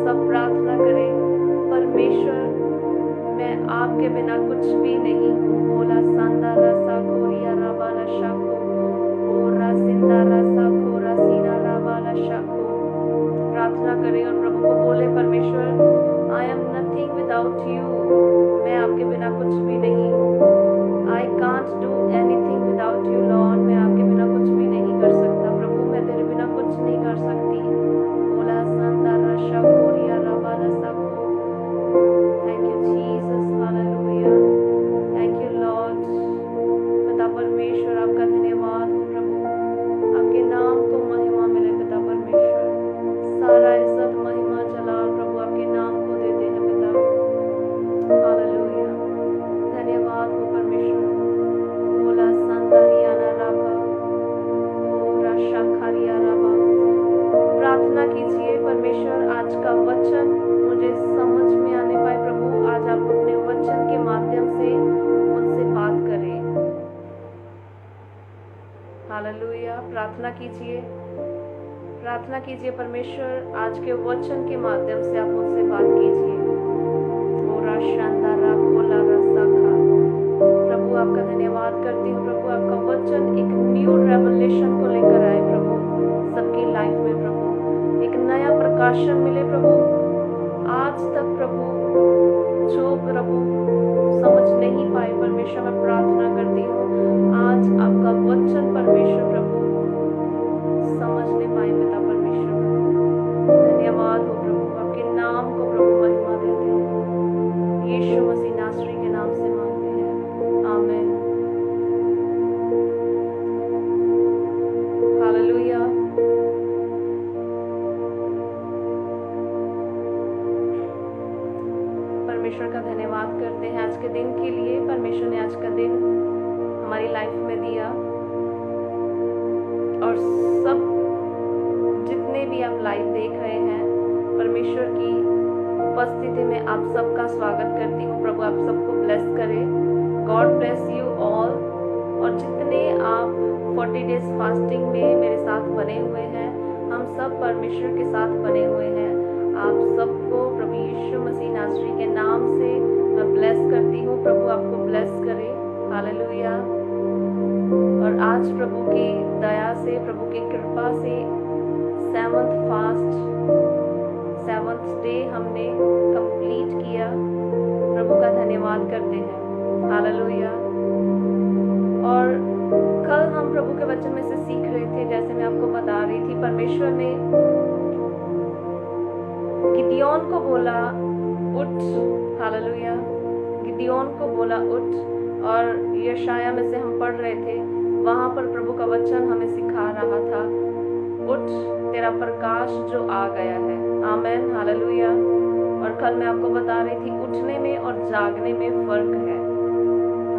सब प्रार्थना करें, परमेश्वर मैं आपके बिना कुछ भी नहीं हूँ। बोला सांदा रसा खोरिया राबा रशाको, ओरा सिंदा रसा खोरा सीना राबा रशाको। प्रार्थना करें और प्रभु को बोले, परमेश्वर I am nothing without you, मैं आपके बिना कुछ भी नहीं हूँ। I can't do anything without you Lord, मैं आपके बिना कुछ भी नहीं कर सकता। प्रभु मैं तेरे बिना कुछ नहीं कर सकती। बोला संदा रशा कोरिया रबा रसाको। Thank you Jesus, hallelujah, thank you Lord. पिता परमेश्वर आपका धन्यवाद हो प्रभु, आपके नाम को महिमा मिले पिता परमेश्वर। सारा इज्जत महिमा जलाल प्रभु आपके नाम को देते हैं पिता, हालेलुया, धन्यवाद हो परमेश्वर। बोला संदारियाना राभा, ओरा शाखारिया राभा। प्रार्थना कीजिए, परमेश्वर आज का वचन मुझे समझ में आने पाए प्रभु। आज आप अपने वचन के माध्यम से मुझसे बात करें, हालेलुया। प्रार्थना कीजिए, प्रार्थना कीजिए परमेश्वर, आज के वचन के माध्यम से आप मुझसे बात कीजिए। ओरा शांदारा खोला रसाखा। प्रभु आपका धन्यवाद करती हूँ प्रभु, आपका वचन एक न्यू रेवलेशन को लेकर आए प्रभु सबकी लाइफ में प्रभु, एक नया प्रकाशन मिले प्रभु। आज तक प्रभु जो प्रभु समझ नहीं पाए परमेश्वर, मैं प्रार्थना करती हूँ आज आपका वचन परमेश्वर प्रभु समझने पाए पिता परमेश्वर। धन्यवाद हो प्रभु, आपके नाम को प्रभु महिमा देते हैं, यीशु मसीह नासरी के नाम से मांगते हैं, आमीन, हालेलुया। परमेश्वर का धन्यवाद करते हैं आज के दिन के लिए। परमेश्वर ने आज का दिन हमारी लाइफ में दिया और सब जितने भी आप लाइव देख रहे हैं, परमेश्वर की उपस्थिति में आप सबका स्वागत करती हूँ। प्रभु आप सबको ब्लेस करे, गॉड ब्लेस यू ऑल। और जितने आप 40 डेज फास्टिंग में मेरे साथ बने हुए हैं, हम सब परमेश्वर के साथ बने हुए हैं, आप सबको प्रभु यीशु मसीह नासरी के नाम से मैं ब्लेस करती हूँ। प्रभु आपको ब्लेस करे, हालेलुया। और आज प्रभु की दया से, प्रभु की कृपा से 7th फास्ट, 7th डे हमने कंप्लीट किया। प्रभु का धन्यवाद करते हैं, हालेलुया। और कल हम प्रभु के वचन में से सीख रहे थे, जैसे मैं आपको बता रही थी, परमेश्वर ने गिदियोन को बोला उठ, हालेलुया, गिदियोन को बोला उठ। और यशाया में से हम पढ़ रहे थे, वहां पर प्रभु का वचन हमें सिखा रहा था, उठ तेरा प्रकाश जो आ गया है, आमीन, हालेलुया। और कल मैं आपको बता रही थी, उठने में और जागने में फर्क है,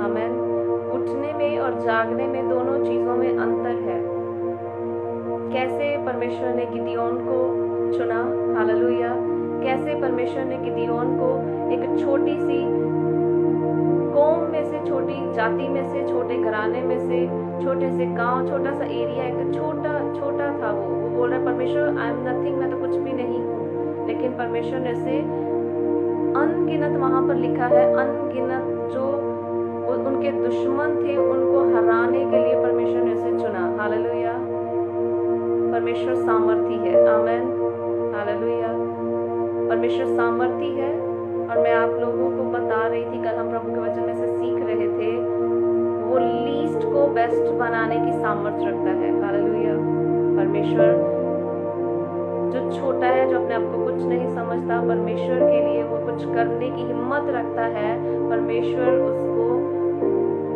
आमीन। उठने में और जागने में दोनों चीजों में अंतर है। कैसे परमेश्वर ने गिदियोन को चुना, हालेलुया, कैसे परमेश्वर ने गिदियोन को एक छोटी सी कौम में से, छोटी जाति में से, छोटे घराने में से, छोटे से गांव, छोटा सा एरिया, एक छोटा था वो बोल रहा है, परमेश्वर आई एम नथिंग, मैं तो कुछ भी नहीं हूँ। लेकिन परमेश्वर ने से अनगिनत, वहां पर लिखा है अनगिनत, जो उनके दुश्मन थे उनको हराने के लिए परमेश्वर ने उसे चुना, हालेलुया। परमेश्वर सामर्थी है, आमीन, हालेलुया। परमेश्वर सामर्थी है। और मैं आप लोगों को बता रही थी, कल हम प्रभु के वचन में से सीख रहे थे, वो लीस्ट को बेस्ट बनाने की सामर्थ्य रखता है, हालेलुया। परमेश्वर जो छोटा है, जो अपने आप को कुछ नहीं समझता, परमेश्वर के लिए वो कुछ करने की हिम्मत रखता है, परमेश्वर उसको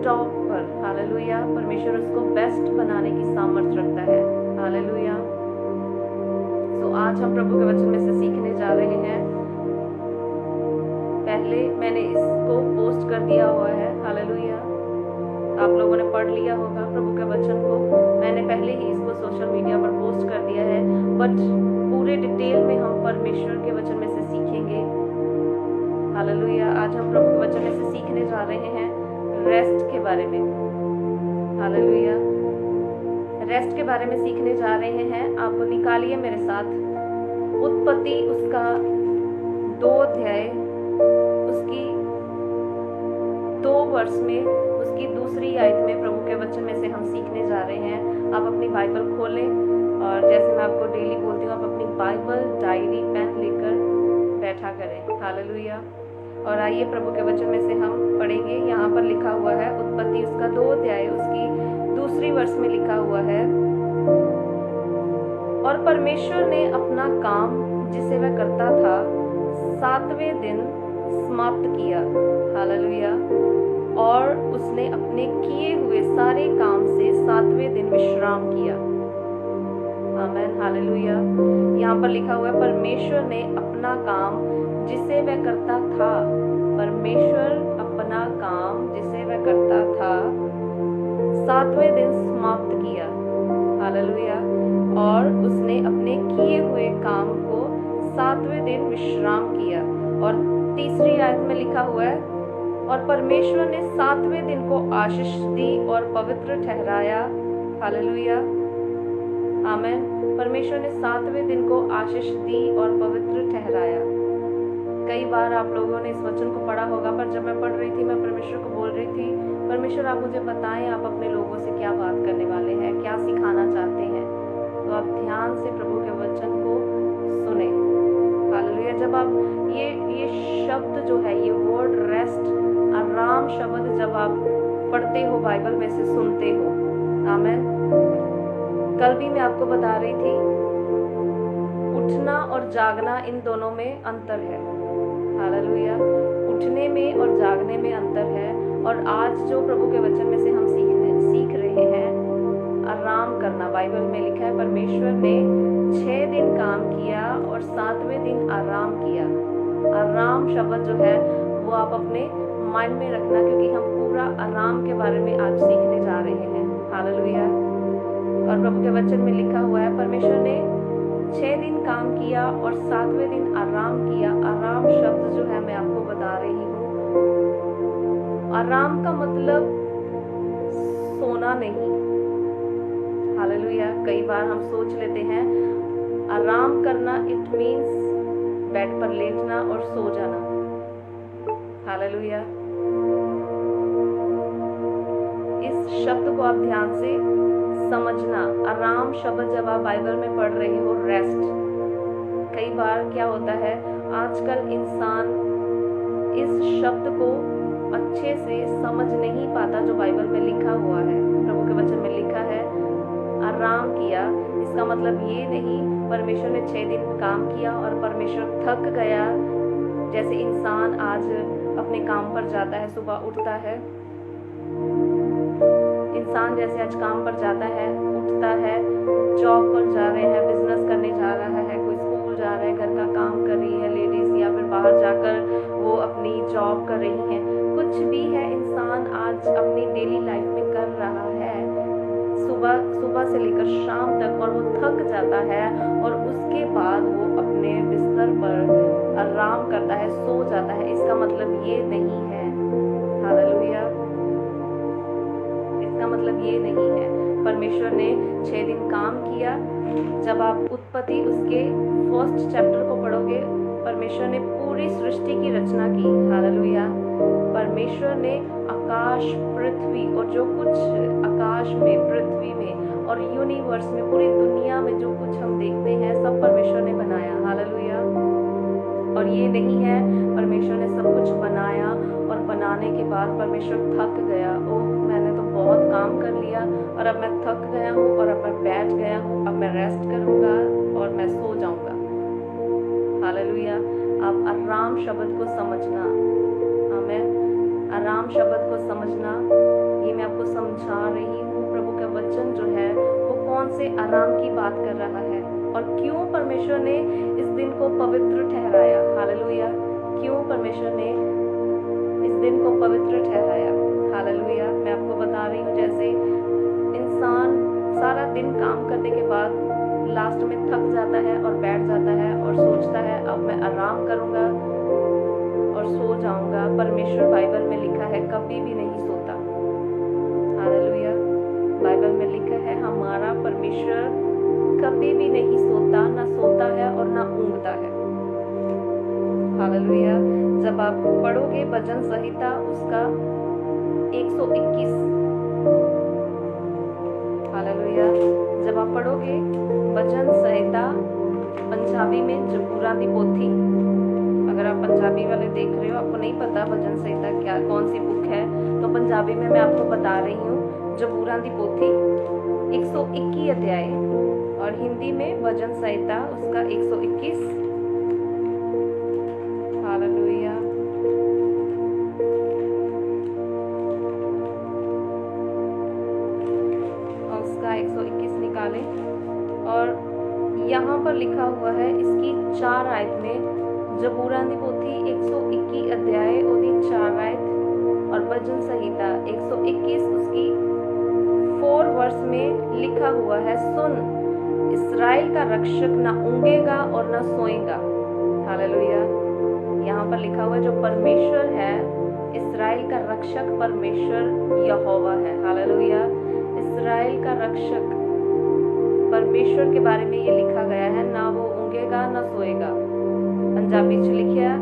टॉप पर, हालेलुया, परमेश्वर उसको बेस्ट बनाने की सामर्थ्य रखता है, हालेलुया। तो आज हम प्रभु के वचन में से सीखने जा रहे हैं। पहले मैंने इसको पोस्ट कर दिया हुआ है, हालेलुया, आप लोगों ने पढ़ लिया होगा प्रभु के वचन को। मैंने पहले ही इसको सोशल मीडिया पर पोस्ट कर दिया है, बट पूरे डिटेल में हम परमेश्वर के वचन में से सीखेंगे, हालेलुया। आज हम प्रभु के वचन में से सीखने जा रहे हैं रेस्ट के बारे में, हालेलुया। रेस्ट के बारे में सीखने जा रहे हैं। आप निकालिए मेरे साथ उत्पत्ति उसका वर्ष में उसकी दूसरी आयत में प्रभु के वचन में से हम सीखने जा रहे हैं। आप अपनी बाइबल खोलें और जैसे मैं आपको डेली बोलती हूँ, आप अपनी बाइबल, डायरी, पेन लेकर बैठा करें। हालेलुया। और आइए प्रभु के वचन में से हम पढ़ेंगे। यहाँ पर लिखा हुआ है उत्पत्ति उसका 2 अध्याय उसकी दूसरी वर्ष में लिखा हुआ है, और परमेश्वर ने अपना काम जिसे वह करता था 7वें दिन समाप्त किया। हालेलुया। और उसने अपने किए हुए सारे काम से 7वें दिन विश्राम किया। आमीन। हालेलुया। यहाँ पर लिखा हुआ है परमेश्वर ने अपना काम जिसे वह करता था, परमेश्वर अपना काम जिसे वह करता था 7वें दिन समाप्त किया। हालेलुया। और उसने अपने किए हुए काम को 7वें दिन विश्राम किया। और तीसरी आयत में लिखा हुआ है, और परमेश्वर ने 7वें दिन को आशीष दी और पवित्र ठहराया। हालेलुया। आमीन। परमेश्वर ने 7वें दिन को आशीष दी और पवित्र ठहराया। कई बार आप लोगों ने इस वचन को पढ़ा होगा, पर जब मैं पढ़ रही थी, मैं परमेश्वर को बोल रही थी, परमेश्वर आप मुझे बताएं आप अपने लोगों से क्या बात करने वाले हैं, क्या सिखाना चाहते हैं। तो आप ध्यान से प्रभु के वचन को सुने। हालेलुया। जब आप ये शब्द जो है, ये वर्ड रेस्ट, आराम शब्द जब आप पढ़ते हो, बाइबल में से सुनते हो, आमीन। कल भी मैं आपको बता रही थी, उठना और जागना इन दोनों में अंतर है। हालेलुया। उठने में और जागने में अंतर है। और आज जो प्रभु के वचन में से हम सीख रहे हैं, आराम करना। बाइबल में लिखा है परमेश्वर ने 6 दिन काम किया और 7वें दिन आराम किया। आराम शब्द जो है वो आप अपने माइंड में रखना, क्योंकि हम पूरा आराम के बारे में आज सीखने जा रहे हैं। हालेलुया। और प्रभु के वचन में लिखा हुआ है परमेश्वर ने 6 दिन काम किया और 7वें दिन आराम किया। आराम शब्द जो है मैं आपको बता रही हूँ, आराम का मतलब सोना नहीं। हालेलुया। कई बार हम सोच लेते हैं आराम करना इट मीन्स बेड पर लेटना और सो जाना। हालेलुया। इस शब्द को आप ध्यान से समझना। आराम शब्द जब आप बाइबल में पढ़ रहे हो, रेस्ट। कई बार क्या होता है, आजकल इंसान इस शब्द को अच्छे से समझ नहीं पाता जो बाइबल में लिखा हुआ है। प्रभु के वचन में लिखा है आराम किया, इसका मतलब ये नहीं परमेश्वर ने 6 दिन काम किया और परमेश्वर थक गया। जैसे इंसान आज अपने काम पर जाता है, सुबह उठता है, इंसान जैसे आज काम पर जाता है, उठता है, जॉब पर जा रहे हैं, बिजनेस करने जा रहा है, कोई स्कूल जा रहा है, घर का काम कर रही है लेडीज, या फिर बाहर जाकर वो अपनी जॉब कर रही है। कुछ भी है इंसान आज अपनी डेली लाइफ में कर रहा है, सुबह से लेकर शाम तक, और वो थक जाता है और उसके बाद वो अपने बिस्तर पर आराम करता है, सो जाता है। इसका मतलब ये नहीं है। हालेलुया। इसका मतलब ये नहीं है। परमेश्वर ने 6 दिन काम किया। जब आप उत्पत्ति उसके 1st चैप्टर को पढ़ोगे, परमेश्वर ने पूरी सृष्टि की रचना की। हालेलुया। परमेश्वर ने आकाश, पृथ्वी और जो कुछ आकाश में, पृथ्वी में और यूनिवर्स में, पूरी दुनिया में जो कुछ हम देखते हैं, सब परमेश्वर ने बनाया। हालेलुया। और ये नहीं है परमेश्वर ने सब कुछ बनाया और बनाने के बाद परमेश्वर थक गया, ओह मैंने तो बहुत काम कर लिया और अब मैं थक गया हूँ और अब मैं बैठ गया हूँ, अब मैं रेस्ट करूँगा और मैं सो जाऊँगा। हालेलुया। आप आराम शब्द को समझना। आमीन। आराम शब्द को समझना, ये मैं आपको समझा रही हूँ। प्रभु का वचन जो है वो कौन से आराम की बात कर रहा है और क्यों परमेश्वर ने इस दिन को पवित्र ठहराया। हालेलुया। क्यों परमेश्वर ने इस दिन को पवित्र ठहराया। हालेलुया। मैं आपको बता रही हूँ, जैसे इंसान सारा दिन काम करने के बाद लास्ट में थक जाता है और बैठ जाता है और सोचता है अब मैं आराम करूँगा और सो जाऊँगा। परमेश्वर बाइबल में लिखा है कभी भी नहीं सोता। हालेलुया। बाइबल में लिखा है हमारा परमेश्वर कभी भी नहीं सोता, ना सोता है और ना ऊँघता है। हालेलुया। जब आप पढ़ोगे भजन संहिता उसका 121। हालेलुया। जब आप पढ़ोगे भजन संहिता पंजाबी में जबूरा दी पोथी, अगर आप पंजाबी वाले देख रहे हो, आपको नहीं पता भजन संहिता क्या कौन सी बुक है, तो पंजाबी में मैं आपको बता रही हूँ, जबूरा दी पोथी 121 अध्याय, और हिंदी में भजन संहिता उसका 121। हालेलुया। और उसका 121 निकालें, और यहाँ पर लिखा हुआ है इसकी 4 आयत में, जबूरा दी पोथी 121 अध्याय ओदी 4 आयत, और भजन संहिता 121 उसकी 4 वर्ष में लिखा हुआ है, सुन इस्राएल का रक्षक ना ऊँगेगा और ना सोएगा। हालेलुया। यहाँ पर लिखा हुआ है जो परमेश्वर है, इस्राएल का रक्षक परमेश्वर यहोवा है। हालेलुया। इस्राएल का रक्षक परमेश्वर के बारे में ये लिखा गया है, ना वो ऊँगेगा ना सोएगा। पंजाबी च लिखा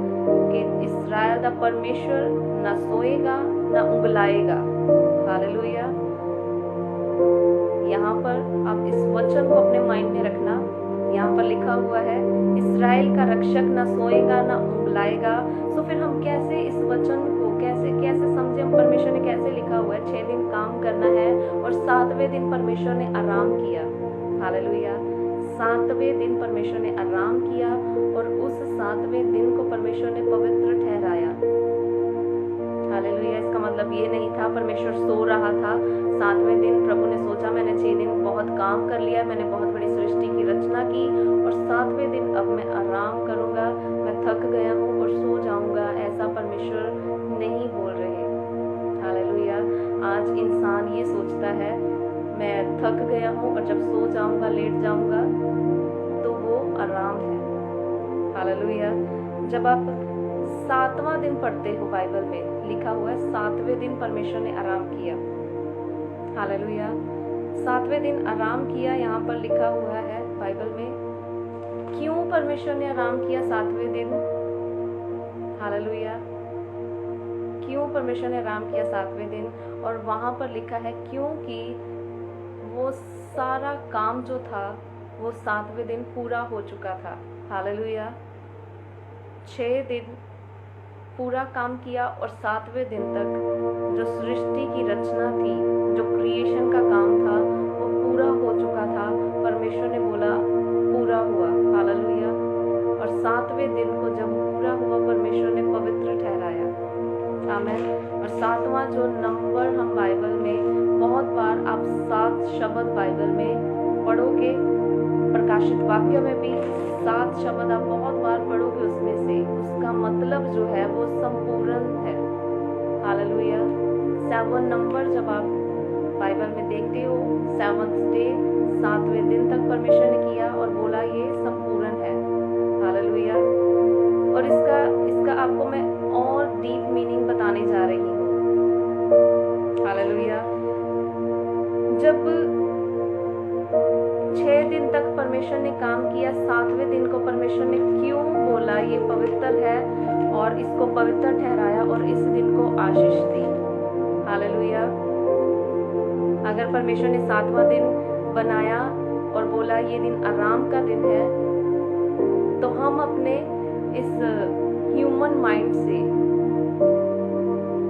कि इस्राएल का परमेश्वर ना सोएगा ना उंगलाएगा। हालेलुया। यहाँ पर आप इस वचन को अपने माइंड में रखना। यहाँ पर लिखा हुआ है इस्राएल का रक्षक ना सोएगा ना उंगलाएगा। तो फिर हम कैसे इस वचन को कैसे समझे, हम परमेश्वर ने कैसे लिखा हुआ है 6 दिन काम करना है और 7वें दिन परमेश्वर ने आराम किया। हालेलुया। 7वें दिन परमेश्वर ने आराम किया और उस 7वें दिन को परमेश्वर ने पवित्र ठहराया। हालेलुया। इसका मतलब ये नहीं था परमेश्वर सो रहा था। 7वें दिन प्रभु ने सोचा मैंने 6 दिन बहुत काम कर लिया, मैंने बहुत बड़ी सृष्टि की रचना की, और 7वें दिन अब मैं आराम करूंगा, मैं थक गया हूँ और सो जाऊंगा। ऐसा परमेश्वर नहीं बोल रहे। हालेलुया। आज इंसान ये सोचता है मैं थक गया हूँ और जब सो जाऊंगा, लेट जाऊंगा, तो वो आराम है। हालेलुया। जब आप 7वां दिन पढ़ते हो, बाइबल में लिखा हुआ है 7वें दिन परमेश्वर ने आराम किया। हालेलुया। 7वें दिन आराम किया, यहाँ पर लिखा हुआ है बाइबल में। क्यों परमेश्वर ने आराम किया 7वें दिन? हालेलुया। क्यों परमेश्वर ने आराम किया 7वें दिन? और वहां पर लिखा है क्योंकि वो सारा काम जो था वो 7वें दिन पूरा हो चुका था। हालेलुया। 6 दिन पूरा काम किया और 7वें दिन तक जो सृष्टि की रचना थी, जो क्रिएशन का काम था, वो पूरा हो चुका था। परमेश्वर ने बोला पूरा हुआ। हालेलुया। और 7वें दिन को जब पूरा हुआ, परमेश्वर ने पवित्र ठहराया। आमीन। और 7वां जो नंबर हम बाइबल में बहुत बार आप 7 शब्द बाइबल में पढ़ोगे, प्रकाशित वाक्य में भी 7 शब्द आप बहुत बार पढ़ोगे, उसमें से उसका मतलब जो है वो संपूर्ण है। हालेलुया। 7 नंबर जब आप बाइबल में देखते हो, 7th डे, 7वें दिन तक परमेश्वर ने किया और बोला ये संपूर्ण है। हालेलुया। और इसका आपको मैं और डीप मीनिंग बताने जा रही हूँ। हालेलुया। जब 6 दिन तक परमेश्वर ने काम किया, 7वें दिन को परमेश्वर ने क्यों बोला ये पवित्र है और इसको पवित्र ठहराया और इस दिन को आशीष दी। हालेलुया। अगर परमेश्वर ने 7वां दिन बनाया और बोला ये दिन आराम का दिन है, तो हम अपने इस ह्यूमन माइंड से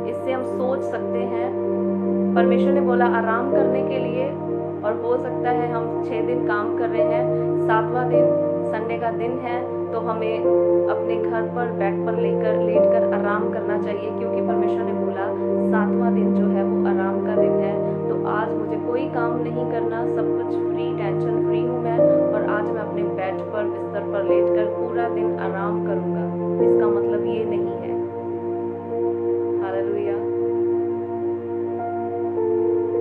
इससे हम सोच सकते हैं परमेश्वर ने बोला आराम करने के लिए, और हो सकता है हम 6 दिन काम कर रहे हैं, 7वां दिन संडे का दिन है, तो हमें अपने घर पर बेड पर लेटकर आराम करना चाहिए, क्योंकि परमेश्वर ने बोला 7वां दिन जो है वो आराम का दिन है। तो आज मुझे कोई काम नहीं करना, सब कुछ फ्री, टेंशन फ्री हूँ मैं, और आज मैं अपने बेड पर बिस्तर पर लेटकर पूरा दिन आराम करूंगा। इसका मतलब ये नहीं है। हालेलुया।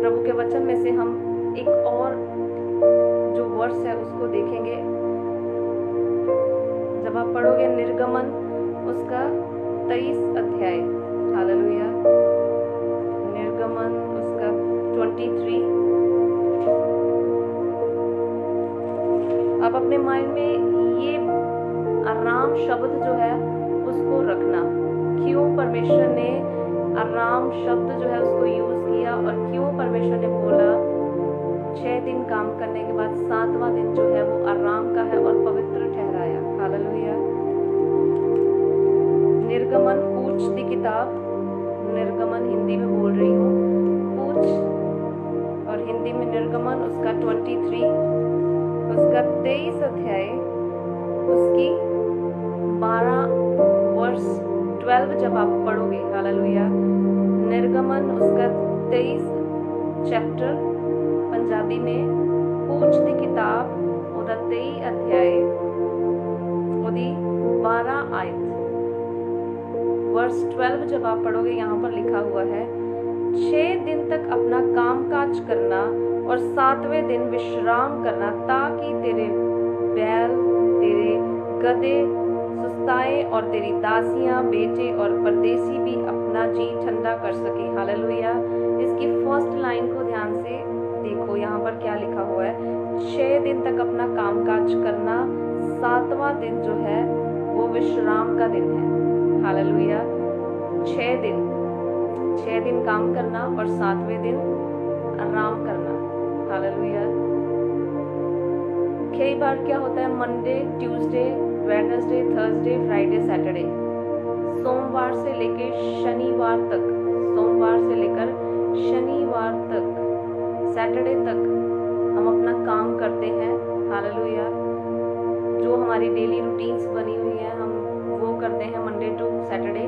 प्रभु के वचन में से हम एक और जो वर्ष है उसको देखेंगे। जब आप पढ़ोगे निर्गमन उसका 23 अध्याय। हालेलुया। निर्गमन उसका 23। आप अपने माइंड में ये आराम शब्द जो है उसको रखना। क्यों परमेश्वर ने आराम शब्द जो है उसको यूज किया। और क्यों परमेश्वर ने बोला 6 दिन काम करने के बाद 7वां दिन जो है वो आराम का है और पवित्र ठहराया। हालेलुया। निर्गमन कूच की किताब, निर्गमन हिंदी में बोल रही हूँ, कूच और हिंदी में निर्गमन, उसका 23, उसका 23 अध्याय, उसकी 12 वर्ष 12 जब आप पढ़ोगे, हालेलुया, निर्गमन उसका 23 चैप्टर पंजाबी में, कूच की किताब ਉਹਦਾ 23 अध्याय ਉਹਦੀ 12 आयत वर्ष 12 जब आप पढ़ोगे, यहाँ पर लिखा हुआ है 6 दिन तक अपना कामकाज करना और 7वें दिन विश्राम करना, ताकि तेरे बैल, तेरे गधे सुस्ताए और तेरी दासियां, बेटे और परदेसी भी अपना जी ठंडा कर सके। हालेलुया। इसकी फर्स्ट लाइन को ध्यान से देखो, यहाँ पर क्या लिखा हुआ है, 6 दिन तक अपना कामकाज करना, 7वां दिन जो है वो विश्राम का दिन है। हालेलुया। 6 दिन काम करना और 7वें दिन आराम करना। हालेलुया। कई बार क्या होता है, Monday, Tuesday, Wednesday, Thursday, Friday, Saturday, सोमवार से लेकर शनिवार तक, सोमवार से लेकर शनिवार तक, सैटरडे तक हम अपना काम करते हैं। हालेलुया। जो हमारी डेली रूटीन्स बनी हुई है हम वो करते हैं मंडे टू सैटरडे।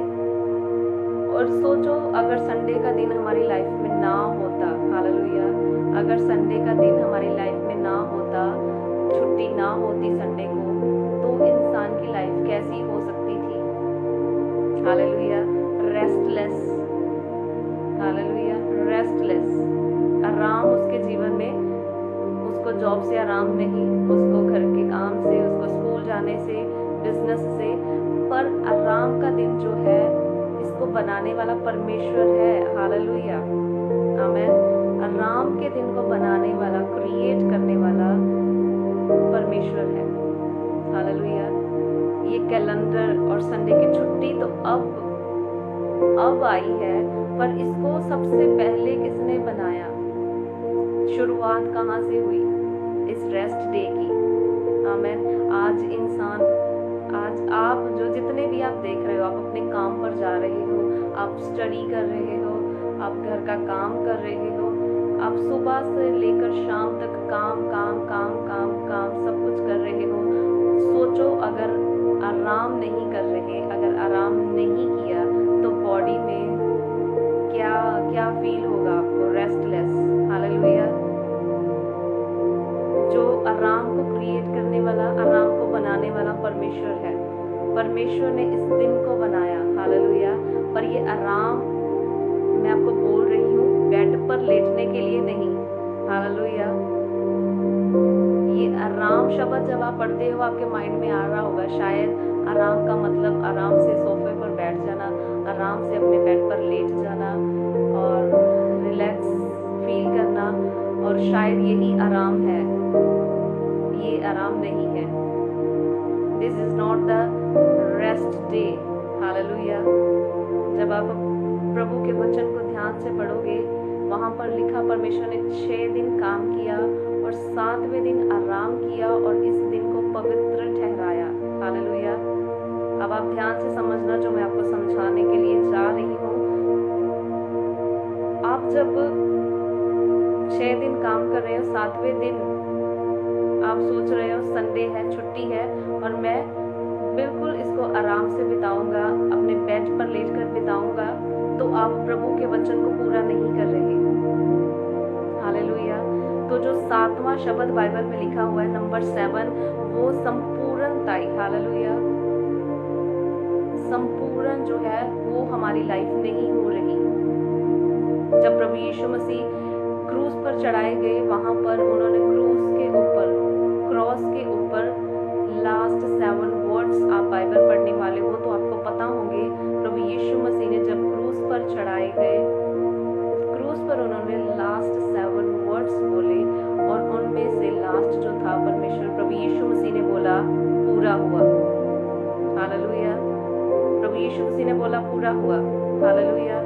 और सोचो अगर संडे का दिन हमारी लाइफ में ना होता, हालेलुया, अगर संडे का दिन हमारी लाइफ में ना होता, छुट्टी ना होती संडे को, तो इंसान की लाइफ कैसी हो सकती थी। हालेलुया। रेस्टलेस, हालेलुया, रेस्टलेस, आराम उसके जीवन में, उसको जॉब से आराम नहीं, उसको घर के काम से, उसको स्कूल जाने से, बिजनेस से, पर आराम का दिन जो है इसको बनाने वाला परमेश्वर है। हालेलुया, आमीन। आराम के दिन को बनाने वाला, क्रिएट करने वाला परमेश्वर है। हालेलुया। ये कैलेंडर और संडे की छुट्टी तो अब आई है, पर इसको सबसे पहले किसने बनाया? शुरुआत कहाँ से हुई? इस रेस्ट डे की। आमीन। आज आप जो जितने भी आप देख रहे हो, आप अपने काम पर जा रहे हो, आप स्टडी कर रहे हो, आप घर का काम कर रहे हो, आप सुबह से लेकर शाम तक काम सब कुछ कर रहे हो। सोचो अगर आराम नहीं कर रहे, अगर आराम नहीं किया तो बॉडी में क्या फील होगा आपको? रेस्टलेस। हालेलुया। जो आराम को क्रिएट करने वाला, आराम को बनाने वाला परमेश्वर है। परमेश्वर ने इस दिन को बनाया। हालेलुया। पर ये आराम मैं आपको बोल रही हूँ बेड पर लेटने के लिए नहीं। हालेलुया। ये आराम शब्द जब आप पढ़ते हो आपके माइंड में आ रहा होगा शायद आराम का मतलब आराम से सोफे पर बैठ जाना, आराम से अपने बेड पर लेट जाना और रिलैक्स फील करना, और शायद यही आराम है। ये आराम नहीं है। This is not the rest day. Hallelujah. जब आप प्रभु के वचन को ध्यान से पढ़ोगे, वहां पर लिखा परमेश्वर ने 6 दिन काम किया और 7वें दिन आराम किया और इस दिन को पवित्र ठहराया। हालेलुया। अब आप ध्यान से समझना जो मैं आपको समझाने के लिए जा रही हूँ। आप जब 6 दिन काम कर रहे हो, 7वें दिन आप सोच रहे हो संडे है, छुट्टी है और मैं बिल्कुल इसको आराम से बिताऊंगा, अपने बेड पर लेटकर बिताऊंगा, तो आप प्रभु के वचन को पूरा नहीं कर रहे। हालेलुया। तो जो 7वां शब्द बाइबल में लिखा हुआ है, नंबर 7, वो संपूर्णता। हालेलुया। संपूर्ण जो है वो हमारी लाइफ में ही हो रही। जब प्रभु यीशु मसीह क्रूस पर चढ़ाए गए, वहां पर उन्होंने क्रॉस के ऊपर लास्ट 7 वर्ड्स, आप बाइबल पढ़ने वाले हो तो आपको पता होंगे, प्रभु यीशु मसीह ने जब क्रूस पर चढ़ाए गए, क्रूस पर उन्होंने लास्ट 7 वर्ड्स बोले और उनमें से लास्ट जो था, परमेश्वर प्रभु यीशु मसीह ने बोला पूरा हुआ। हालेलुया। प्रभु यीशु मसीह ने बोला पूरा हुआ। हालेलुया।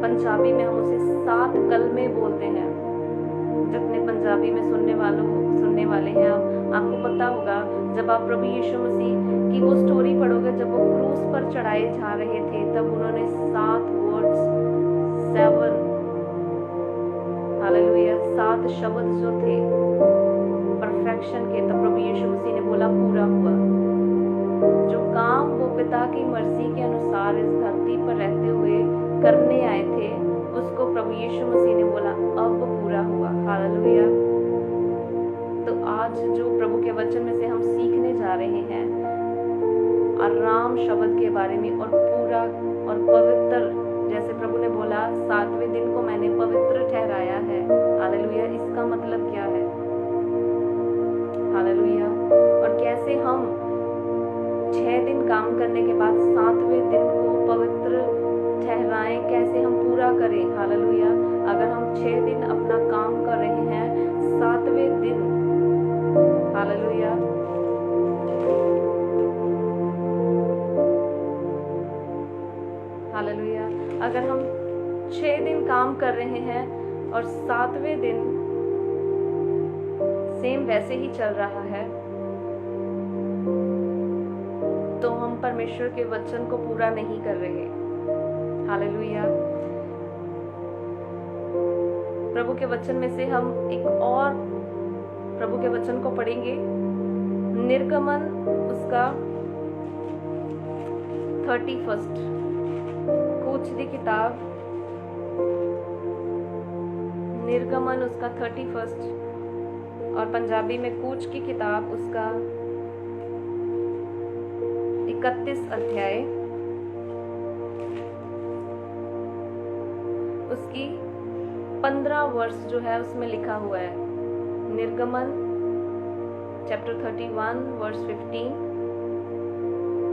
पंजाबी में हम उसे 7 कलमे बोलते हैं। जितने पंजाबी में सुनने वाले हैं, आपको पता होगा जब आप प्रभु यीशु मसीह की वो स्टोरी पढ़ोगे, जब वो क्रूस पर चढ़ाए जा रहे थे, तब उन्होंने 7 वर्ड्स, 7 हालेलुया 7 शब्द जो थे परफेक्शन के, तब प्रभु यीशु मसीह ने बोला पूरा हुआ। जो काम वो पिता की मर्जी के अनुसार इस धरती पर रहते हुए करने आए थे, उसको प्रभु यीशु मसीह ने बोला अब पूरा हुआ। हालेलुया। तो आज जो प्रभु के वचन में से हम सीखने जा रहे हैं आराम शब्द के बारे में, और पूरा और पवित्र, जैसे प्रभु ने बोला 7वें दिन को मैंने पवित्र ठहराया है। हालेलुया। इसका मतलब क्या है? हालेलुया। और कैसे हम 6 दिन काम करने के बाद 7वें दिन को पवित्र ठहराएं, कैसे हम पूरा करें। हालेलुया। अगर हम 6 दिन अपना काम कर रहे हैं, 7वें दिन, हालेलुया, हालेलुया, अगर हम 6 दिन काम कर रहे हैं और 7वें दिन सेम वैसे ही चल रहा है, तो हम परमेश्वर के वचन को पूरा नहीं कर रहे। हालेलुया। प्रभु के वचन में से हम एक और प्रभु के वचन को पढ़ेंगे। निर्गमन उसका 31, कूच दी किताब, निर्गमन उसका 31 और पंजाबी में कूच की किताब उसका 31 अध्याय, उसकी 15 वर्ष जो है उसमें लिखा हुआ है। निर्गमन चैप्टर 31 वर्स 15,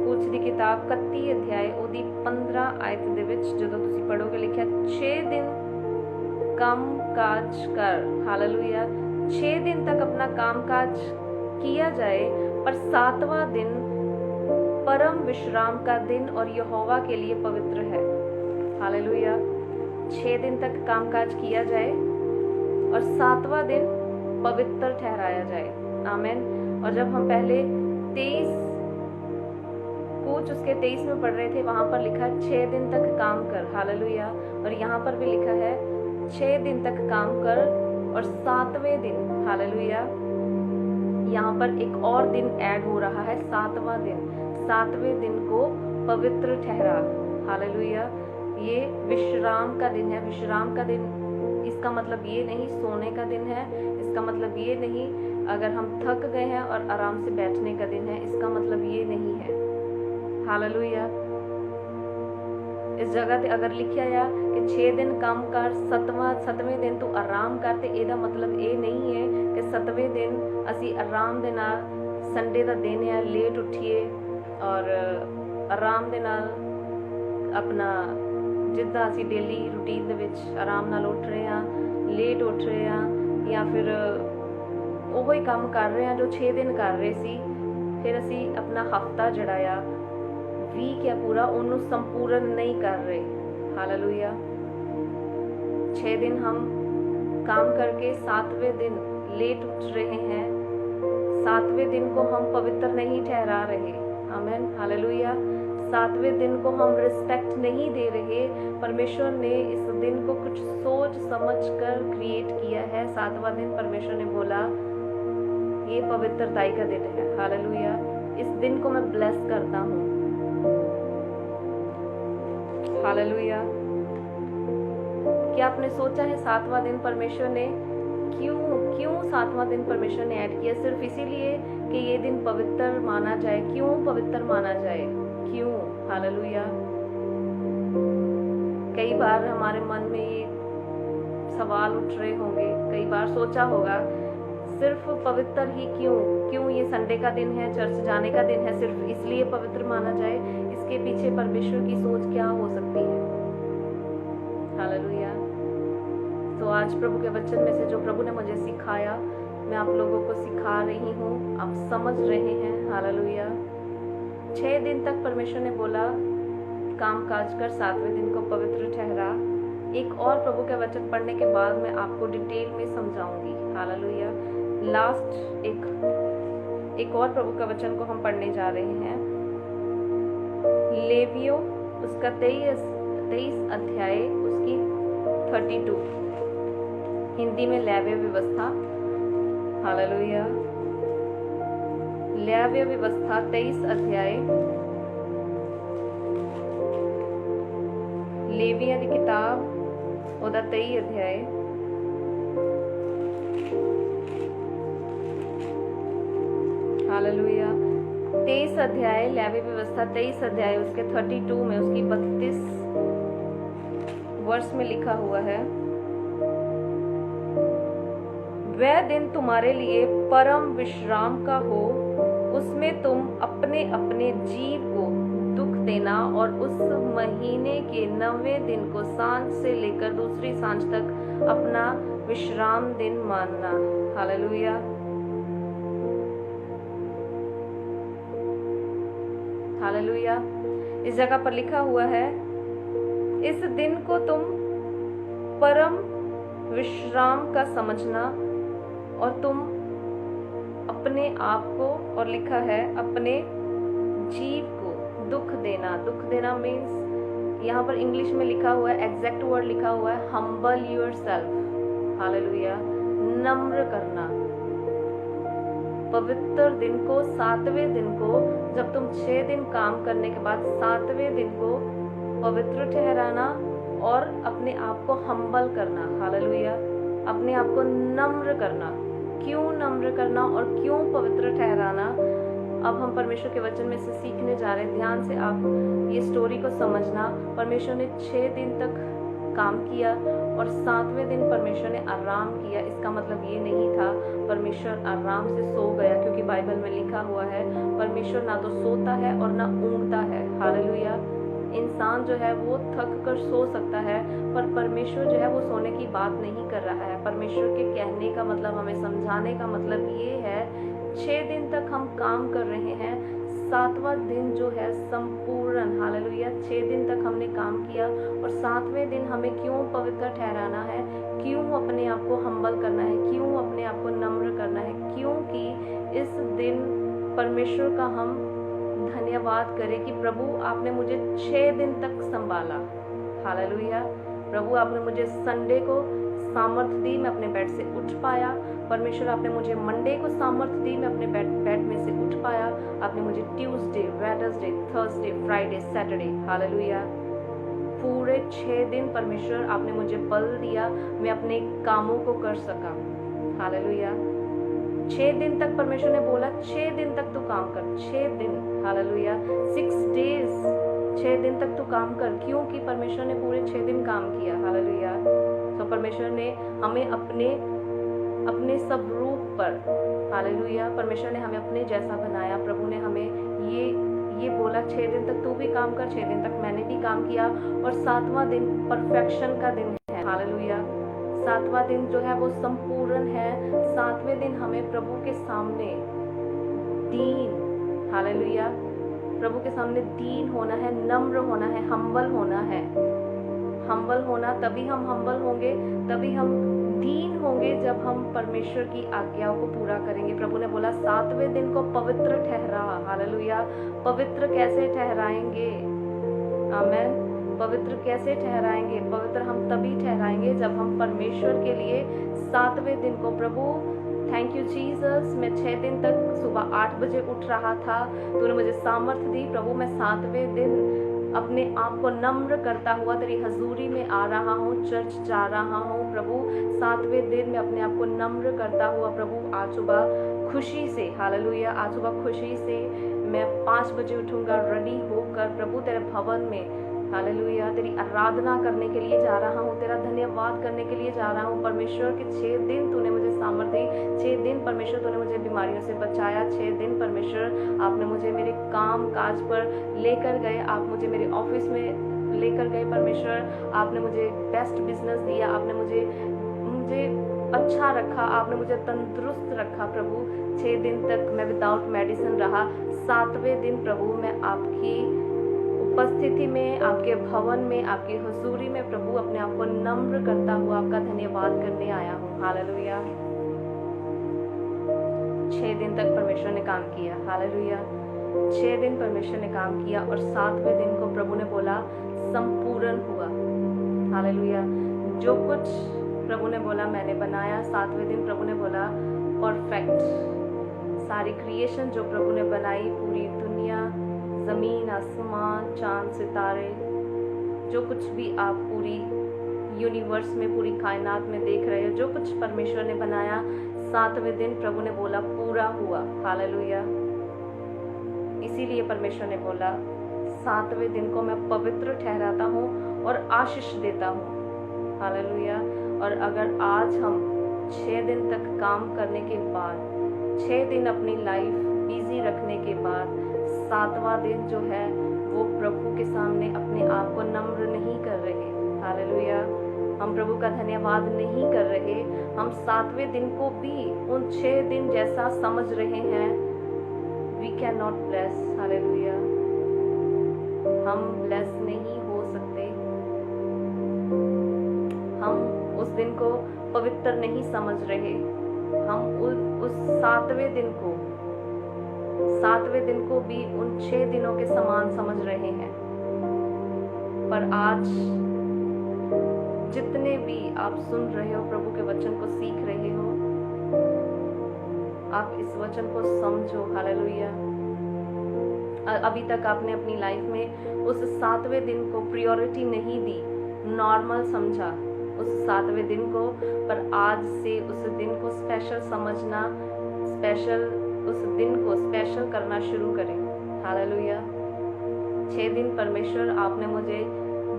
कूच दी किताब 31 अध्याय ਉਹਦੀ 15 आयत ਦੇ ਵਿੱਚ ਜਦੋਂ ਤੁਸੀਂ ਪੜੋਗੇ ਲਿਖਿਆ 6 दिन काम काज कर। हालेलुया। 6 दिन तक अपना काम काज किया जाए, पर 7वां दिन परम विश्राम का दिन और यहोवा के लिए पवित्र है। हालेलुया। 6 दिन तक कामकाज किया जाए और 7वां दिन पवित्र ठहराया जाए। आमीन। और जब हम पहले 23 कूच उसके 23 में पढ़ रहे थे, वहां पर लिखा 6 दिन तक काम कर। हालेलुया। और यहाँ पर भी लिखा है 6 दिन तक काम कर और 7वें दिन, हालेलुया, यहाँ पर एक और दिन ऐड हो रहा है, 7वां दिन। 7वें दिन को पवित्र ठहरा। हालेलुया। ये विश्राम का दिन है। विश्राम का दिन इसका मतलब ये नहीं सोने का दिन है, इसका मतलब ये नहीं अगर हम थक गए हैं और आराम से बैठने का दिन है, इसका मतलब ये नहीं है। हालेलुया। इस जगह ते अगर लिखा है कि 6 दिन काम कर, 7वें दिन तू आराम कर, ते ਇਹਦਾ मतलब ये नहीं है कि 7वें दिन ਅਸੀਂ आराम ਦੇ ਨਾਲ संडे ਦਾ दिन है लेट उठिए और आराम ਦੇ ਨਾਲ अपना जिद्दां ਅਸੀਂ डेली रूटीन ਦੇ ਵਿੱਚ आराम ਨਾਲ ਉੱਠ ਰਹੇ ਹਾਂ, लेट ਉੱਠ ਰਹੇ ਹਾਂ, ਜਾਂ ਫਿਰ ਉਹੋ ਹੀ ਕੰਮ ਕਰ ਰਹੇ ਹਾਂ जो 6 दिन कर रहे ਸੀ। ਫਿਰ ਅਸੀਂ अपना हफ्ता ਜਿਹੜਾ ਆ वीक है पूरा ਉਹਨੂੰ संपूर्ण नहीं कर रहे। हालेलुया। 6 दिन हम काम करके 7वें दिन लेट उठ रहे हैं, 7वें दिन को हम पवित्र नहीं ठहरा रहे। आमीन। हालेलुया। 7वें दिन को हम रिस्पेक्ट नहीं दे रहे। परमेश्वर ने इस दिन को कुछ सोच समझ कर क्रिएट किया है। 7वां दिन परमेश्वर ने बोला ये पवित्रताई का दिन है। हालेलुया। इस दिन को मैं ब्लेस करता हूँ। हालेलुया। क्या आपने सोचा है 7वां दिन परमेश्वर ने क्यों 7वां दिन परमेश्वर ने ऐड किया? सिर्फ इसीलिए कि ये दिन पवित्र माना जाए। क्यों पवित्र माना जाए? क्यों? हालेलुया। कई बार हमारे मन में ये सवाल उठ रहे होंगे, कई बार सोचा होगा सिर्फ पवित्र ही क्यों ये संडे का दिन है, चर्च जाने का दिन है, सिर्फ इसलिए पवित्र माना जाए? इसके पीछे परमेश्वर की सोच क्या हो सकती है? हालेलुया। तो आज प्रभु के वचन में से जो प्रभु ने मुझे सिखाया, मैं आप लोगों को सिखा रही हूँ, आप समझ रहे हैं। हालेलुया। 6 दिन तक परमेश्वर ने बोला काम काज कर, 7वें दिन को पवित्र ठहरा। एक और प्रभु के वचन पढ़ने के बाद मैं आपको डिटेल में समझाऊंगी। हालेलुया। लास्ट एक और प्रभु का वचन को हम पढ़ने जा रहे हैं, लेवियों उसका 23 अध्याय उसकी 32, हिंदी में लेव्य व्यवस्था। हालेलुया। लेव्य व्यवस्था 23 अध्याय, लेवियों की किताब ਉਹਦਾ 23 अध्याय हालेलुया 23 अध्याय, लेवी व्यवस्था 23 अध्याय उसके 32 में उसकी 32 वर्ष में लिखा हुआ है, वह दिन तुम्हारे लिए परम विश्राम का हो, उसमें तुम अपने अपने जीव को दुख देना और उस महीने के 9वें दिन को सांझ से लेकर दूसरी सांझ तक अपना विश्राम दिन मानना। हालेलुया। हालेलुया। इस जगह पर लिखा हुआ है, इस दिन को तुम परम विश्राम का समझना और तुम अपने आप को, और लिखा है अपने जीव को दुख देना। दुख देना मीन्स यहाँ पर इंग्लिश में लिखा हुआ है, एग्जैक्ट वर्ड लिखा हुआ है, हम्बल योरसेल्फ। हालेलुया। नम्र करना। पवित्र दिन को, 7वें दिन को, जब तुम 6 दिन काम करने के बाद 7वें दिन को पवित्र ठहराना और अपने आप को हम्बल करना। हालेलुया। अपने आप को नम्र करना। क्यों नम्र करना और क्यों पवित्र ठहराना, अब हम परमेश्वर के वचन में से सीखने जा रहे हैं। ध्यान से आप ये स्टोरी को समझना। परमेश्वर ने 6 दिन तक काम किया और 7वें दिन परमेश्वर ने आराम किया। इसका मतलब ये नहीं था परमेश्वर आराम से सो गया, क्योंकि बाइबल में लिखा हुआ है परमेश्वर ना तो सोता है और ना ऊँघता है। हालेलुया। इंसान जो है वो थक कर सो सकता है, पर परमेश्वर जो है वो सोने की बात नहीं कर रहा है। परमेश्वर के कहने का मतलब, हमें समझाने का मतलब ये है, 6 दिन तक हम काम कर रहे हैं, 7वां दिन जो है संपूर्ण। हालेलुया। 6 दिन तक हमने काम किया और 7वें दिन हमें क्यों पवित्र ठहराना है, क्यों अपने आप को हम्बल करना है, क्यों अपने आप को नम्र करना है, क्योंकि इस दिन परमेश्वर का हम धन्यवाद करें कि प्रभु आपने मुझे 6 दिन तक संभाला। हालेलुया। प्रभु आपने मुझे संडे को सामर्थ्य दी, मैं अपने बेड से उठ पाया। परमेश्वर आपने मुझे मंडे को सामर्थ्य दी, मैं अपने बेड में से उठ पाया। आपने मुझे Tuesday, Wednesday, Thursday, Friday, Saturday, hallelujah, पूरे 6 दिन परमेश्वर आपने मुझे बल दिया, मैं अपने कामों को कर सका। हालेलुया। 6 दिन तक परमेश्वर ने बोला 6 दिन तक तू काम कर। 6 दिन। हालेलुया। 6 डेज, 6 दिन तक तू काम कर, क्योंकि परमेश्वर ने पूरे 6 दिन काम किया। हालेलुया। तो परमेश्वर ने हमें अपने सब रूप पर, हालेलुया, परमेश्वर ने हमें अपने जैसा बनाया। प्रभु ने हमें ये बोला 6 दिन तक तू भी काम कर, 6 दिन तक मैंने भी काम किया, और 7वां दिन परफेक्शन का दिन है। हालेलुया। 7वां दिन जो है वो संपूर्ण है। 7वें दिन हमें प्रभु के सामने दीन, हालेलुया, प्रभु के सामने दीन होना है, नम्र होना है, हम्बल होना है। हम्बल होना, तभी हम हम्बल होंगे, तभी हम दीन होंगे जब हम परमेश्वर की आज्ञाओं को पूरा करेंगे। प्रभु ने बोला 7वें दिन को पवित्र ठहरा। हालेलुया। पवित्र कैसे ठहराएंगे? आमेन। पवित्र कैसे ठहराएंगे? पवित्र हम तभी ठहराएंगे जब हम परमेश्वर के लिए 7वें दिन को, प्रभु थैंक यू जीसस, मैं 6 दिन तक सुबह 8 बजे उठ रहा था, तूने मुझे सामर्थ्य दी। प्रभु मैं 7वें दिन अपने आप को नम्र करता हुआ तेरी हजूरी में आ रहा हूँ, चर्च जा रहा हूँ। प्रभु 7वें दिन में अपने आप को नम्र करता हुआ, प्रभु आज सुबह खुशी से, हालेलुया, आज सुबह खुशी से मैं 5 बजे उठूंगा, रेडी होकर प्रभु तेरे भवन में, हालेलुया, तेरी आराधना करने के लिए जा रहा हूँ, तेरा धन्यवाद करने के लिए जा रहा हूँ। परमेश्वर के 6 दिन तूने मुझे सामर्थ्य दी, 6 दिन परमेश्वर तूने मुझे बीमारियों से बचाया, 6 दिन परमेश्वर आपने मुझे मेरे काम काज पर लेकर गए, आप मुझे मेरे ऑफिस में लेकर गए। परमेश्वर आपने मुझे बेस्ट बिजनेस दिया, आपने मुझे अच्छा रखा, आपने मुझे तंदुरुस्त रखा। प्रभु 6 दिन तक मैं विदाउट मेडिसिन रहा। 7वें दिन प्रभु मैं आपकी उपस्थिति में, आपके भवन में, आपकी हुजूरी में प्रभु अपने आप को नम्र करता हुआ आपका धन्यवाद करने आया हूँ। हालेलुया। 6 दिन तक परमेश्वर ने काम किया। हालेलुया। 6 दिन परमेश्वर ने काम किया और 7वें दिन को प्रभु ने बोला संपूर्ण हुआ। हालेलुया। जो कुछ प्रभु ने बोला मैंने बनाया, 7वें दिन प्रभु ने बोला परफेक्ट। सारी क्रिएशन जो प्रभु ने बनाई, पूरी दुनिया, जमीन, आसमान, चांद, सितारे, जो कुछ भी आप पूरी यूनिवर्स में, पूरी कायनात में देख रहे हो, जो कुछ परमेश्वर ने बनाया, 7वें दिन प्रभु ने बोला पूरा हुआ। हालेलुया। इसीलिए परमेश्वर ने बोला 7वें दिन को मैं पवित्र ठहराता हूँ और आशीष देता हूँ। हालेलुया। और अगर आज हम 6 दिन तक काम करने के बाद, 6 दिन अपनी लाइफ बिजी रखने के बाद, 7वां दिन जो है वो प्रभु के सामने अपने आप को नम्र नहीं कर रहे। हालेलुया। हम प्रभु का धन्यवाद नहीं कर रहे, हम 7वें दिन को भी उन 6 दिन जैसा समझ रहे हैं। We can not bless. Hallelujah. हम ब्लेस नहीं हो सकते, हम उस दिन को पवित्र नहीं समझ रहे, हम उस 7वें दिन को भी उन 6 दिनों के समान समझ रहे हैं। पर आज जितने भी आप सुन रहे हो, प्रभु के वचन को सीख रहे हो, आप इस वचन को समझो। हालेलुया। अभी तक आपने अपनी लाइफ में उस 7वें दिन को प्रायोरिटी नहीं दी, नॉर्मल समझा उस 7वें दिन को, पर आज से उस दिन को स्पेशल समझना, उस दिन को स्पेशल करना शुरू करें। हालेलुया। 6 दिन परमेश्वर आपने मुझे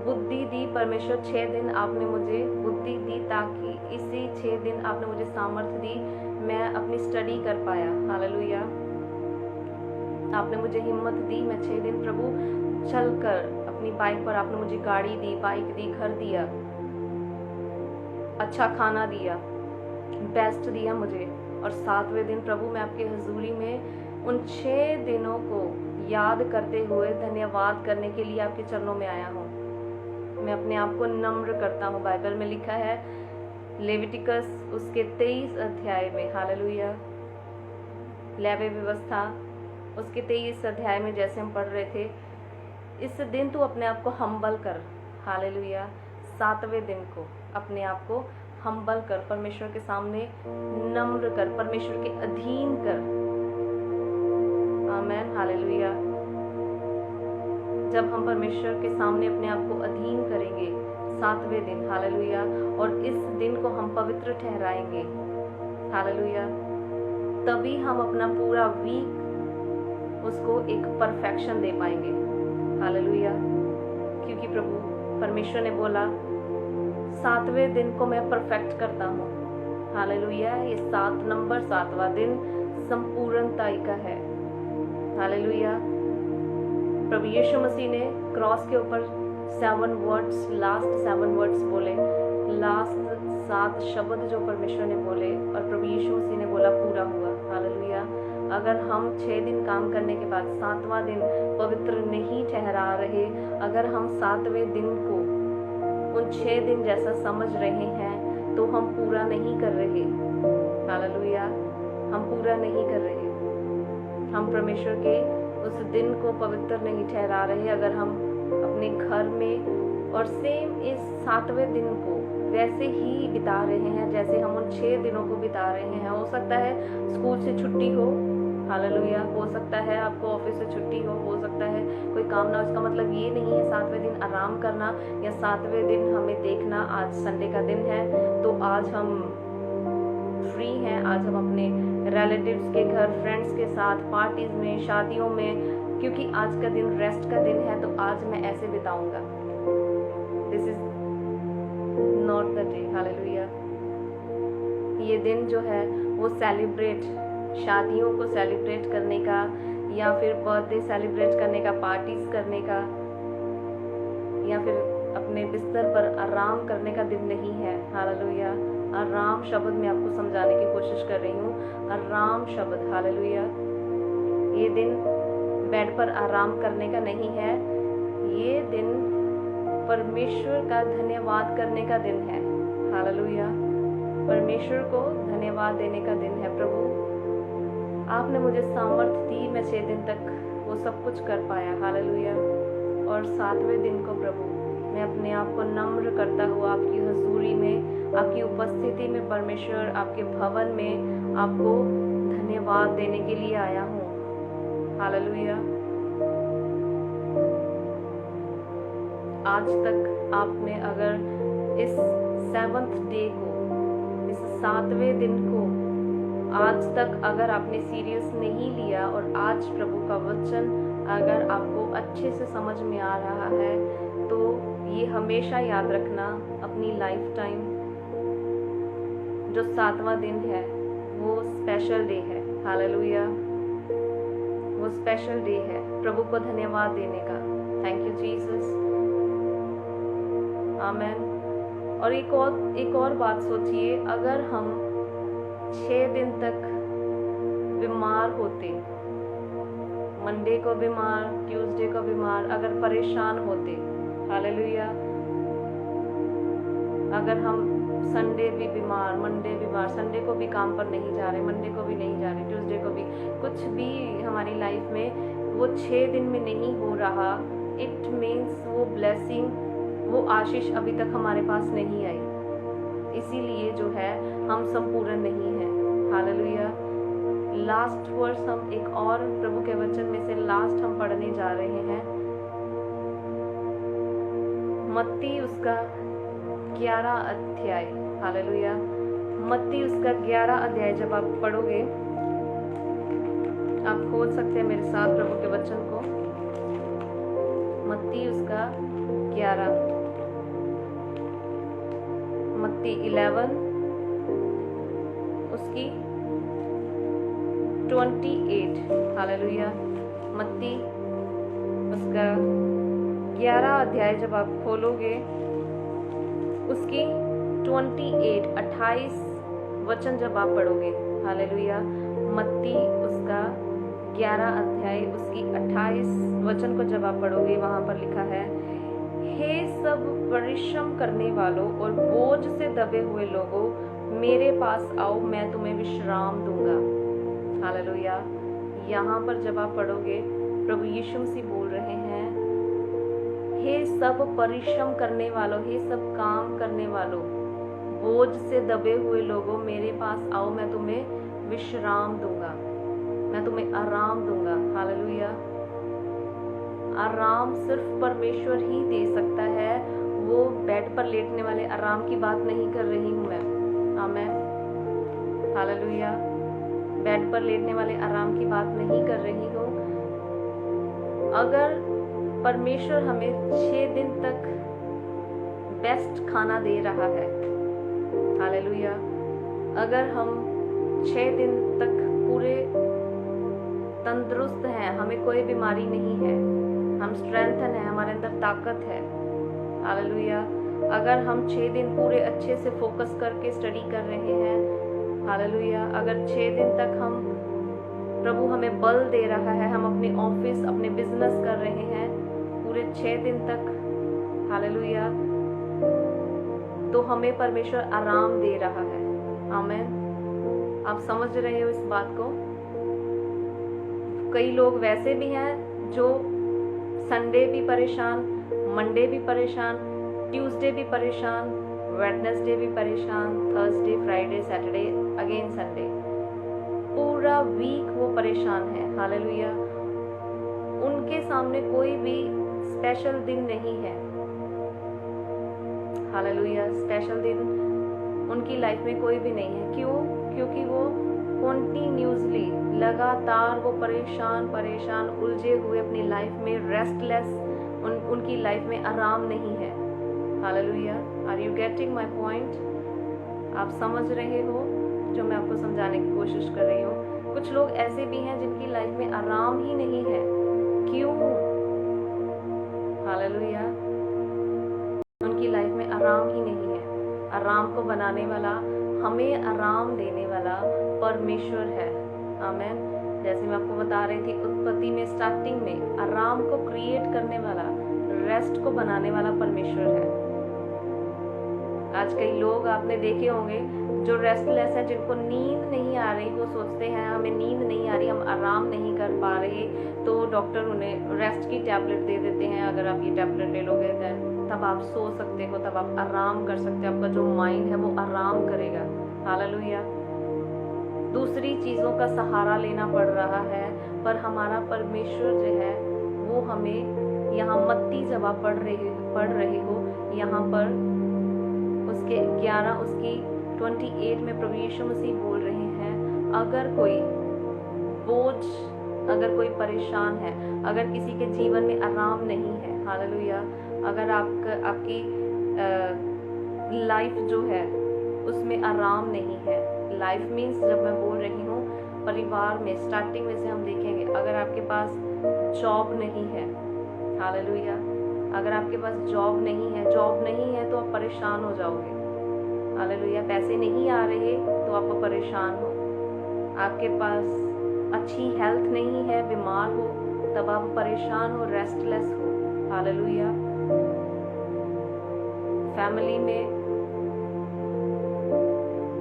बुद्धि दी, परमेश्वर 6 दिन आपने मुझे बुद्धि दी ताकि इसी 6 दिन आपने मुझे सामर्थ्य दी, मैं अपनी स्टडी कर पाया। हालेलुया। आपने मुझे हिम्मत दी, मैं 6 दिन प्रभु चलकर अपनी बाइक पर, आपने मुझे गाड़ी दी, बाइक दी, घर दिया, अच्छा खाना दिया, बेस्ट दिया मुझे। और 7वें दिन प्रभु मैं आपके हुजूरी में उन 6 दिनों को याद करते हुए धन्यवाद करने के लिए आपके चरणों में आया हूँ। मैं अपने आप को नम्र करता हूँ। बाइबल में लिखा है लेविटिकस उसके 23 अध्याय में, हालेलुया, लेवी व्यवस्था उसके 23 अध्याय में जैसे हम पढ़ रहे थे, इस दिन तू अपने आप को हम्बल कर। हालेलुया। 7वें दिन को अपने आप को हम्बल कर, परमेश्वर के सामने नम्र कर, परमेश्वर के अधीन कर। आमेन। हालेलुया। जब हम परमेश्वर के सामने अपने आप को अधीन करेंगे 7वें दिन, हालेलुया, और इस दिन को हम पवित्र ठहराएंगे, हालेलुया, तभी हम अपना पूरा वीक उसको एक परफेक्शन दे पाएंगे। हालेलुया। क्योंकि प्रभु परमेश्वर ने बोला 7वें दिन को मैं परफेक्ट करता हूँ। हालेलुया। ये 7वां दिन संपूर्णता का है। हालेलुया। प्रभु यीशु मसीह ने क्रॉस के ऊपर 7 वर्ड्स, लास्ट 7 वर्ड्स बोले, लास्ट 7 शब्द जो परमेश्वर ने बोले, और प्रभु यीशु मसीह ने बोला पूरा हुआ। हालेलुया। अगर हम 6 दिन काम करने के बाद 7वां दिन पवित्र नहीं ठहरा रहे, अगर हम 7वें दिन को उन 6 दिन जैसा समझ रहे हैं, तो हम पूरा नहीं कर रहे। हालेलुया। हम पूरा नहीं कर रहे, हम परमेश्वर के उस दिन को पवित्र नहीं ठहरा रहे। अगर हम अपने घर में और सेम इस 7वें दिन को वैसे ही बिता रहे हैं जैसे हम उन 6 दिनों को बिता रहे हैं। हो सकता है स्कूल से छुट्टी हो, हालेलुया, हो सकता है आपको ऑफिस से छुट्टी हो सकता है कोई काम ना हो। इसका मतलब ये नहीं है 7वें दिन आराम करना या 7वें दिन हमें देखना आज संडे का दिन है तो आज हम फ्री हैं, आज हम अपने रिलेटिव्स के घर, फ्रेंड्स के साथ, पार्टीज में, शादियों में, क्योंकि आज का दिन रेस्ट का दिन है तो आज मैं ऐसे बिताऊंगा। This is not the day. Hallelujah. ये दिन जो है वो सेलिब्रेट, शादियों को सेलिब्रेट करने का या फिर बर्थडे सेलिब्रेट करने का, पार्टीज करने का, या फिर अपने बिस्तर पर आराम करने का दिन नहीं है। हालेलुया। आराम शब्द मैं आपको समझाने की कोशिश कर रही हूँ। आराम शब्द, हालेलुया, ये दिन बेड पर आराम करने का नहीं है, ये दिन परमेश्वर का धन्यवाद करने का दिन है। हालेलुया। परमेश्वर को धन्यवाद देने का दिन है। प्रभु, आपने मुझे सामर्थ दी, मैं 6 दिन तक वो सब कुछ कर पाया। हालेलुया। और 7वें दिन को प्रभु मैं अपने आप को नम्र करता हुआ आपकी हजूरी में, आपकी उपस्थिति में, परमेश्वर आपके भवन में आपको धन्यवाद देने के लिए आया हूँ। हालेलुया। आज तक आपने अगर इस 7th डे को, इस 7वें दिन को आज तक अगर आपने सीरियस नहीं लिया और आज प्रभु का वचन अगर आपको अच्छे से समझ में आ रहा है, तो ये हमेशा याद रखना अपनी लाइफ टाइम, जो 7वां दिन है वो स्पेशल डे है। हालेलुया। वो स्पेशल डे है प्रभु को धन्यवाद देने का। Thank you Jesus. आमेन। और एक और बात सोचिए, अगर हम 6 दिन तक बीमार होते, मंडे को बीमार, ट्यूसडे को बीमार, अगर परेशान होते, हालेलुया, अगर हम संडे भी बीमार, मंडे बीमार, संडे को भी काम पर नहीं जा रहे, मंडे को भी नहीं जा रहे, ट्यूसडे को भी, कुछ भी हमारी लाइफ में वो 6 दिन में नहीं हो रहा, इट मीन्स वो ब्लेसिंग, वो आशीष अभी तक हमारे पास नहीं आई। इसीलिए जो है हम संपूर्ण नहीं हैं। हालेलुया। लास्ट वर्स हम एक और प्रभु के वचन में से लास्ट हम पढ़ने जा रहे हैं, मत्ती उसका 11 अध्याय। हालेलुया। मत्ती उसका 11 अध्याय जब आप पढ़ोगे, आप खोल सकते हैं मेरे साथ प्रभु के वचन को। मत्ती उसका 11, मत्ती 11 उसकी 28। हालेलुया। मत्ती उसका 11 अध्याय जब आप खोलोगे, उसकी 28 वचन जब आप पढ़ोगे, हालेलुया, मत्ती उसका 11 अध्याय उसकी 28 वचन को जब आप पढ़ोगे, वहां पर लिखा है, हे सब परिश्रम करने वालों और बोझ से दबे हुए लोगों, मेरे पास आओ, मैं तुम्हें विश्राम दूंगा। हालेलुया। यहाँ पर जब आप पढ़ोगे, प्रभु यीशु मसीह बोल रहे हैं, हे सब परिश्रम करने वालों, हे सब काम करने वालों, बोझ से दबे हुए लोगों, मेरे पास आओ, मैं तुम्हें विश्राम दूंगा, मैं तुम्हें आराम दूंगा। हालेलुया। आराम सिर्फ परमेश्वर ही दे सकता है। वो बेड पर लेटने वाले आराम की बात नहीं कर रही हूं मैं। आमेन। हालेलुया। बेड पर लेटने वाले आराम की बात नहीं कर रही हूं। अगर परमेश्वर हमें 6 दिन तक बेस्ट खाना दे रहा है, हालेलुया, अगर हम 6 दिन तक पूरे तंदुरुस्त हैं, हमें कोई बीमारी नहीं है, हम स्ट्रेंथन है, हमारे अंदर ताकत है, हालेलुया, अगर हम 6 दिन पूरे अच्छे से फोकस करके स्टडी कर रहे हैं, हालेलुया, अगर 6 दिन तक हम, प्रभु हमें बल दे रहा है, हम अपने ऑफिस, अपने बिजनेस कर रहे हैं पूरे 6 दिन तक, हालेलुया, तो हमें परमेश्वर आराम दे रहा है। आमीन। आप समझ रहे हो इस बात को? कई लोग वैसे भी हैं जो संडे भी परेशान, मंडे भी परेशान, ट्यूसडे भी परेशान, वेडनेसडे भी परेशान, Thursday, Friday, Saturday, again Sunday, पूरा वीक वो परेशान है। हालेलुया। उनके सामने कोई भी स्पेशल दिन नहीं है। हालेलुया। स्पेशल दिन उनकी लाइफ में कोई भी नहीं है। क्यों? क्योंकि वो कॉन्टिन्यूसली, लगातार वो परेशान उलझे हुए अपनी लाइफ में, रेस्टलेस, उनकी लाइफ में आराम नहीं है। Hallelujah. Are you getting my point? आप समझ रहे हो जो मैं आपको समझाने की कोशिश कर रही हूँ? कुछ लोग ऐसे भी हैं जिनकी लाइफ में आराम ही नहीं है। क्यों? हालेलुया। उनकी लाइफ में आराम ही नहीं है। आराम को बनाने वाला, हमें आराम देने वाला परमेश्वर है। आमीन। जैसे मैं आपको बता रही थी, उत्पत्ति में स्टार्टिंग में आराम को क्रिएट करने वाला, रेस्ट को बनाने वाला परमेश्वर है। आज कई लोग आपने देखे होंगे जो रेस्टलेस है, जिनको नींद नहीं आ रही, वो सोचते हैं हमें नींद नहीं आ रही, हम आराम नहीं कर पा रहे, तो डॉक्टर उन्हें रेस्ट की टैबलेट दे देते हैं। अगर आप ये टैबलेट ले लोगे तब आप सो सकते हो, तब आप आराम कर सकते हो, आपका जो माइंड है वो आराम करेगा। हालेलुया। दूसरी चीज़ों का सहारा लेना पड़ रहा है, पर हमारा परमेश्वर जो है वो हमें यहाँ मत्ती जब आप पढ़ रहे हो यहाँ पर उसके 11 उसकी 28 में प्रभु यीशु मसीह बोल रहे हैं, अगर कोई बोझ, अगर कोई परेशान है, अगर किसी के जीवन में आराम नहीं है, हालेलुया, अगर आपकी लाइफ जो है उसमें आराम नहीं है, लाइफ मीन्स जब मैं बोल रही हूँ परिवार में, स्टार्टिंग में से हम देखेंगे, अगर आपके पास जॉब नहीं है, हालेलुया, अगर आपके पास जॉब नहीं है तो आप परेशान हो जाओगे। हालेलुया। पैसे नहीं आ रहे तो आप परेशान हो, आपके पास अच्छी हेल्थ नहीं है, बीमार हो, तब आप परेशान हो, रेस्टलेस हो। हालेलुया। फैमिली में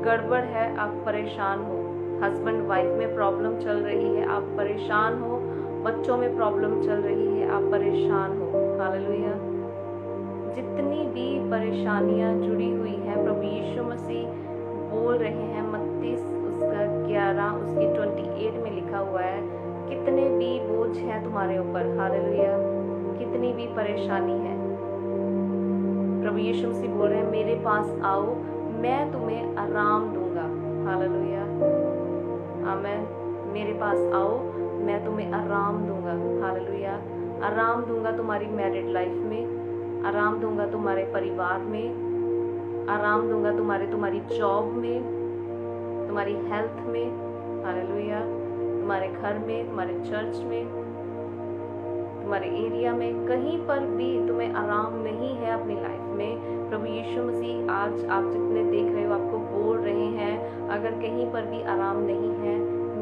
गड़बड़ है, आप परेशान हो, हस्बैंड वाइफ में प्रॉब्लम चल रही है, आप परेशान हो, बच्चों में प्रॉब्लम चल रही है, आप परेशान हो। हालेलुया। जितनी भी परेशानियां जुड़ी हुई हैं, प्रभु यीशु मसीह बोल रहे हैं, मत्ती उसका 11 उसकी 28 में लिखा हुआ है, कितने भी बोझ हैं तुम्हारे ऊपर, हालेलुया, कितनी भी परेशानी है, प्रभु यीशु मसीह बोल रहे हैं मेरे पास आओ, मैं तुम्हें आराम दूंगा। हालेलुया, आमीन। मेरे पास आओ, मैं तुम्हें आराम दूंगा। हालेलुया। आराम दूंगा तुम्हारी मैरिड लाइफ में, आराम दूंगा तुम्हारे परिवार में, आराम दूंगा तुम्हारी जॉब में, तुम्हारी हेल्थ में, हालेलुया, तुम्हारे घर में, तुम्हारे चर्च में, तुम्हारे एरिया में, कहीं पर भी तुम्हें आराम नहीं है अपनी लाइफ में, प्रभु यीशु मसीह आज आप जितने देख रहे हो आपको बोल रहे हैं, अगर कहीं पर भी आराम नहीं है,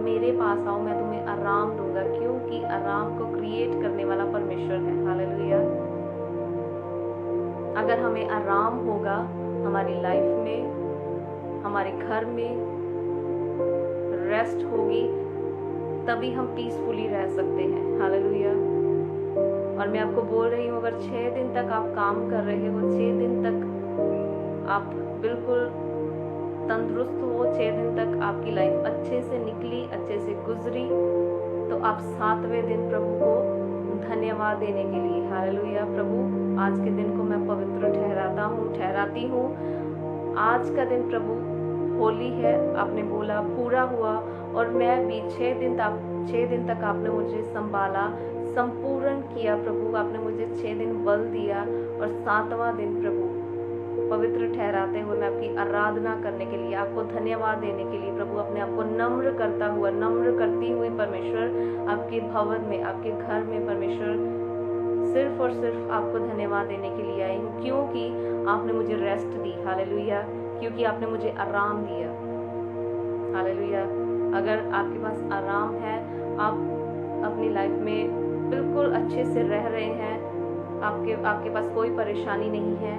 मेरे पास आओ, मैं तुम्हें आराम दूंगा, क्योंकि आराम को क्रिएट करने वाला परमेश्वर है। हालेलुया। अगर हमें आराम होगा हमारी लाइफ में, हमारे घर में रेस्ट होगी, तभी हम पीसफुली रह सकते हैं। हालेलुया। और मैं आपको बोल रही हूँ, अगर 6 दिन तक आप काम कर रहे हो, 6 दिन तक आप बिल्कुल तंदुरुस्त हो, 6 दिन तक आपकी लाइफ अच्छे से निकली, अच्छे से गुजरी, तो आप 7वें दिन प्रभु को धन्यवाद देने के लिए, हालेलुया, प्रभु आज के दिन को मैं पवित्र ठहराती हूँ। आज का दिन प्रभु होली है, आपने बोला पूरा हुआ, और मैं भी 6 दिन तक आपने मुझे संभाला, संपूर्ण किया प्रभु, आपने मुझे 6 दिन बल दिया, और 7वां दिन प्रभु पवित्र ठहराते हुए मैं आपकी आराधना करने के लिए, आपको धन्यवाद देने के लिए प्रभु, अपने आप को नम्र करती हुई परमेश्वर आपके भवन में, आपके घर में परमेश्वर सिर्फ और सिर्फ आपको धन्यवाद देने के लिए आई हूँ, क्योंकि आपने मुझे रेस्ट दी। हालेलुया। क्योंकि आपने मुझे आराम दिया। हालेलुया। अगर आपके पास आराम है, आप अपनी लाइफ में बिल्कुल अच्छे से रह रहे हैं, आपके पास कोई परेशानी नहीं है,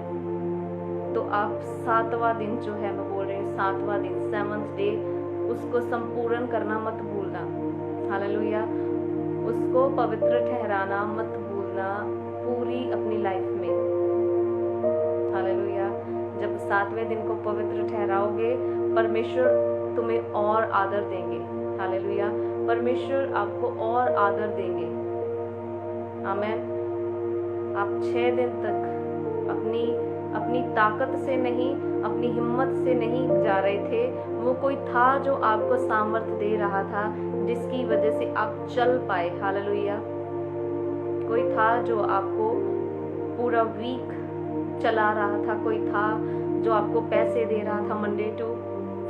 तो आप 7वां दिन जो है, मैं बोल रही हूँ 7वां दिन, 7th डे, उसको संपूर्ण करना मत भूलना। हालेलुया। उसको पवित्र ठहराना मत भूलना पूरी अपनी लाइफ में। हालेलुया। जब 7वें दिन को पवित्र ठहराओगे, परमेश्वर तुम्हें और आदर देंगे। हालेलुया। परमेश्वर आपको और आदर देंगे। आमीन। आप 6 दिन तक अपनी ताकत से नहीं, अपनी हिम्मत से नहीं जा रहे थे, वो कोई था जो आपको सामर्थ्य दे रहा था, जिसकी वजह से आप चल पाए। हालेलुया। कोई था जो आपको पूरा वीक चला रहा था, कोई था जो आपको पैसे दे रहा था मंडे टू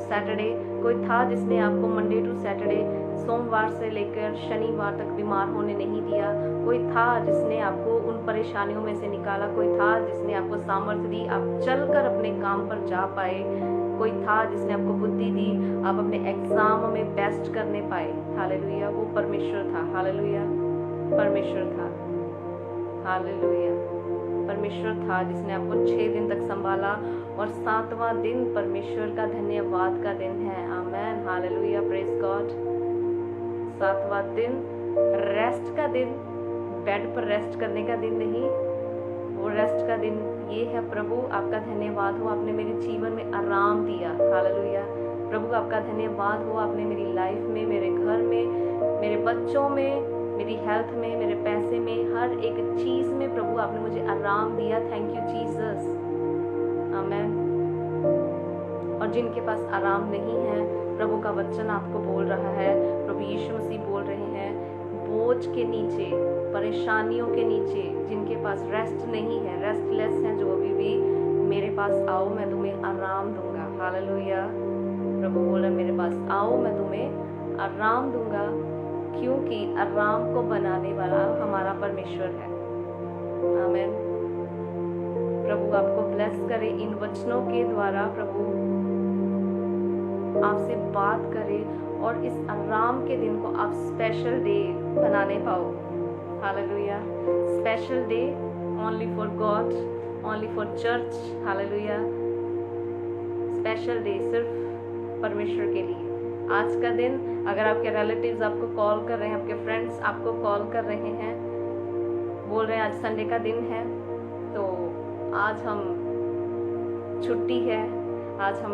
सैटरडे, कोई था जिसने आपको मंडे टू सैटरडे, सोमवार से लेकर शनिवार तक बीमार होने नहीं दिया, कोई था जिसने आपको उन परेशानियों में से निकाला, कोई था जिसने आपको सामर्थ्य दी, आप चलकर अपने काम पर जा पाए, कोई था जिसने आपको बुद्धि दी, आप अपने एग्जाम में बेस्ट करने पाए। हालेलुया। वो परमेश्वर था। हालेलुया। परमेश्वर था। हालेलुया। परमेश्वर था जिसने आपको 6 दिन तक संभाला और 7वां दिन परमेश्वर का धन्यवाद का दिन है। आमेन, हालेलुया, प्रेज गॉड। 7वां दिन रेस्ट का दिन, बेड पर रेस्ट करने का दिन नहीं, वो रेस्ट का दिन ये है। प्रभु आपका धन्यवाद हो, आपने मेरे जीवन में आराम दिया। हालेलुया। प्रभु आपका धन्यवाद हो, आपने मेरी लाइफ में, मेरे घर में, मेरे बच्चों में, मेरी हेल्थ में, मेरे पैसे में, हर एक चीज में प्रभु आपने मुझे आराम दिया। Thank you Jesus. आमेन। और जिनके पास आराम नहीं है, प्रभु का वचन आपको बोल रहा है, प्रभु यीशु मसीह बोल रहे हैं, बोझ के नीचे, परेशानियों के नीचे, जिनके पास रेस्ट नहीं है, रेस्टलेस हैं जो अभी भी, मेरे पास आओ, मैं तुम्हें आराम दूंगा। हालेलुया। प्रभु बोल रहे मेरे पास आओ, मैं तुम्हें आराम दूंगा, क्योंकि आराम को बनाने वाला हमारा परमेश्वर है। आमेन। प्रभु आपको ब्लेस करे इन वचनों के द्वारा, प्रभु आपसे बात करे और इस आराम के दिन को आप स्पेशल डे बनाने पाओ। Hallelujah. Special day only for God, only for church. Hallelujah. Special day सिर्फ परमेश्वर के लिए। आज का दिन अगर आपके रिलेटिव्स आपको कॉल कर रहे हैं, आपके फ्रेंड्स आपको कॉल कर रहे हैं, बोल रहे हैं आज संडे का दिन है, तो आज हम छुट्टी है, आज हम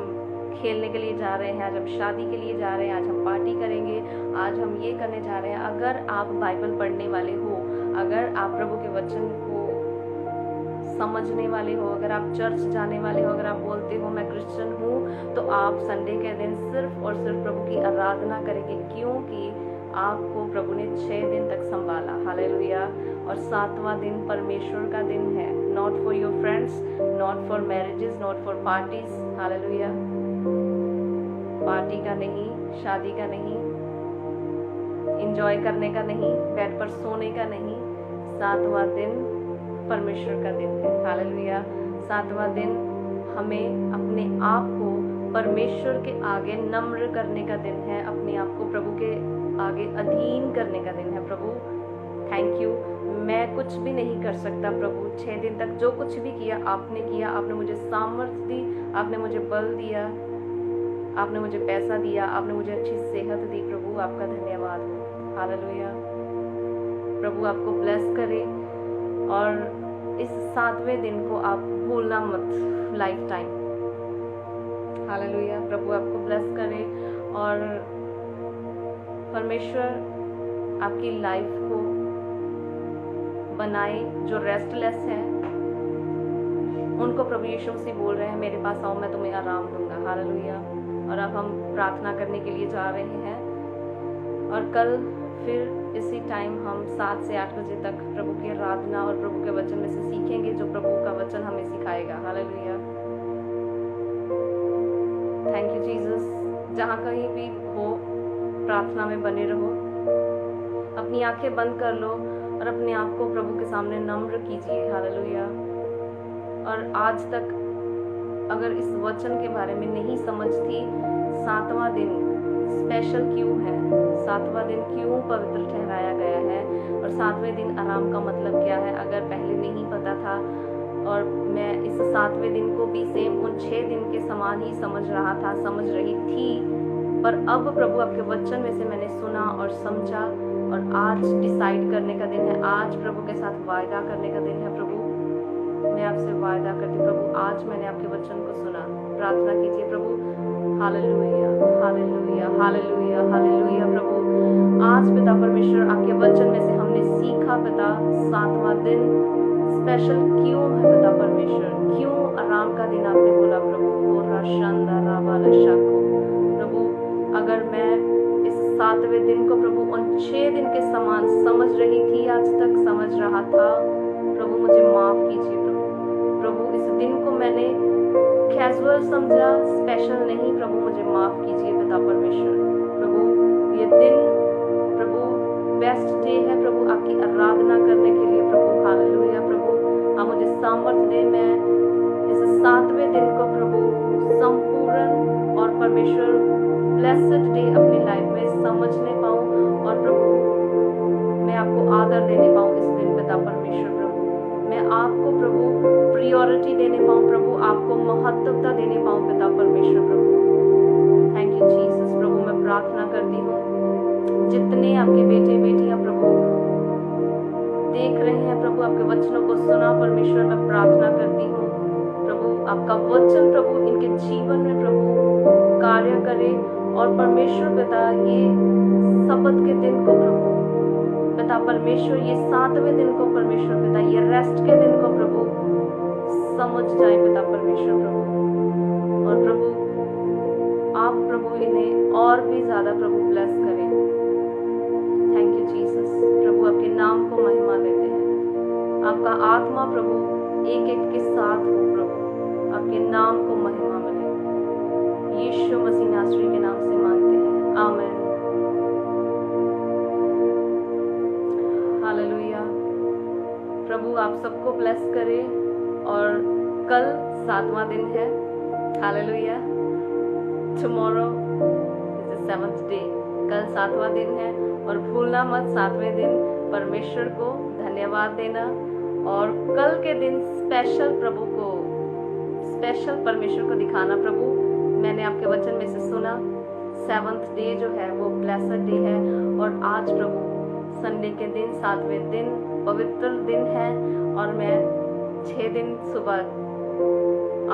खेलने के लिए जा रहे हैं, आज हम शादी के लिए जा रहे हैं, आज हम पार्टी करेंगे, आज हम ये करने जा रहे हैं। अगर आप बाइबल पढ़ने वाले हो, अगर आप प्रभु के वचन को समझने वाले हो, अगर आप चर्च जाने वाले हो, अगर आप बोलते हो मैं क्रिश्चियन हूँ, तो आप संडे के दिन सिर्फ और सिर्फ प्रभु की आराधना करेंगे, क्योंकि आपको प्रभु ने 6 दिन तक संभाला। हालेलुया। और 7वां दिन परमेश्वर का दिन है, not for your friends, not for marriages, not for parties. Hallelujah. Party का नहीं, शादी का नहीं, एंजॉय करने का नहीं, बेड पर सोने का नहीं। 7वां दिन परमेश्वर का दिन है। हालेलुया। 7वां दिन हमें अपने आप को परमेश्वर के आगे नम्र करने का दिन है, अपने आप को प्रभु के आगे अधीन करने का दिन है। प्रभु थैंक यू, मैं कुछ भी नहीं कर सकता प्रभु। 6 दिन तक जो कुछ भी किया, आपने मुझे सामर्थ्य दी, आपने मुझे बल दिया, आपने मुझे पैसा दिया, आपने मुझे अच्छी सेहत दी। प्रभु आपका धन्यवाद हो। हालेलुया। प्रभु आपको ब्लेस करे और इस 7वें दिन को आप भूलना मत लाइफ टाइम। हालेलुया। प्रभु आपको ब्लेस करे और परमेश्वर आपकी लाइफ को बनाए। जो रेस्टलेस हैं उनको प्रभु यीशु मसीह बोल रहे हैं मेरे पास आओ, मैं तुम्हें आराम दूंगा। हालेलुया। और अब हम प्रार्थना करने के लिए जा रहे हैं और कल फिर इसी टाइम हम 7 से 8 बजे तक प्रभु की आराधना और प्रभु के वचन में से सीखेंगे, जो प्रभु का वचन हमें सिखाएगा। हालेलुया। Thank you Jesus. जहाँ कहीं भी हो, प्रार्थना में बने रहो, अपनी आंखें बंद कर लो और अपने आप को प्रभु के सामने नम्र कीजिए। हालेलुया। और आज तक अगर इस वचन के बारे में नहीं समझ थी, 7वां दिन स्पेशल क्यों है, 7वां दिन क्यों पवित्र ठहराया गया है और 7वें दिन आराम का मतलब क्या है, अगर पहले नहीं पता था और मैं इस 7वें दिन को भी सेम उन 6 दिन के समान ही समझ रही थी, पर अब प्रभु आपके वचन में से मैंने सुना और समझा और आज डिसाइड करने का दिन है, आज प्रभु के साथ वायदा करने का दिन है। प्रभु मैं आपसे वायदा करती हूँ प्रभु, आज मैंने आपके वचन को सुना। प्रार्थना कीजिए प्रभु। Hallelujah, hallelujah, hallelujah, hallelujah. प्रभु आज पिता परमेश्वर आपके वचन में से हमने सीखा पिता, 7वां दिन स्पेशल क्यों है पिता परमेश्वर, क्यों आराम का दिन आपने बोला प्रभु। प्रभु अगर मैं इस 7वें दिन को प्रभु उन 6 दिन के समान समझ रही थी, आज तक समझ रहा था, प्रभु मुझे माफ कीजिए प्रभु। इस दिन को मैंने कैजुअल समझा, स्पेशल नहीं। प्रभु मुझे माफ कीजिए पिता परमेश्वर। प्रभु ये दिन प्रभु बेस्ट डे है प्रभु आपकी आराधना करने के लिए प्रभु। हालेलुया। प्रभु आप मुझे सामर्थ्य दे, मैं इस 7वें दिन को प्रभु संपूर्ण और परमेश्वर ब्लेस्ड डे अपनी लाइफ में समझने पाऊँ और प्रभु मैं आपको आदर देने पाऊँ इस दिन पिता परमेश्वर। प्रभु प्रियोरिटी देने पाऊँ प्रभु, आपको महत्वता देने पाऊँ पिता परमेश्वर प्रभु। थैंक यू जीसस प्रभु। मैं प्रार्थना करती हूँ जितने आपके बेटे बेटियां प्रभु देख रहे हैं प्रभु, आपके वचनों को सुना परमेश्वर, मैं प्रार्थना करती हूँ प्रभु आपका वचन प्रभु इनके जीवन में प्रभु कार्य करे। और परमेश्वर पिता ये शब्द के दिन को प्रभु पिता परमेश्वर, ये 7वें दिन को परमेश्वर पिता, ये रेस्ट के दिन को प्रभु समझ जाए पिता परमेश्वर प्रभु। और प्रभु आप प्रभु इन्हें और भी ज्यादा प्रभु ब्लेस करें। थैंक यू जीसस प्रभु, आपके नाम को महिमा देते हैं। आपका आत्मा प्रभु एक एक के साथ हो प्रभु, आपके नाम को महिमा मिले। यीशु मसीह नासरी के नाम से मांगते हैं, आमीन। हालेलुया। प्रभु आप सबको ब्लेस करे। और कल 7वां दिन है। Hallelujah. Tomorrow is the 7th day. कल 7वां दिन है और भूलना मत 7वें दिन परमेश्वर को धन्यवाद देना। और कल के दिन स्पेशल प्रभु को, स्पेशल परमेश्वर को दिखाना। प्रभु मैंने आपके वचन में से सुना 7th डे जो है वो ब्लेसड डे है। और आज प्रभु संडे के दिन 7वें दिन पवित्र दिन है। और मैं 6 दिन सुबह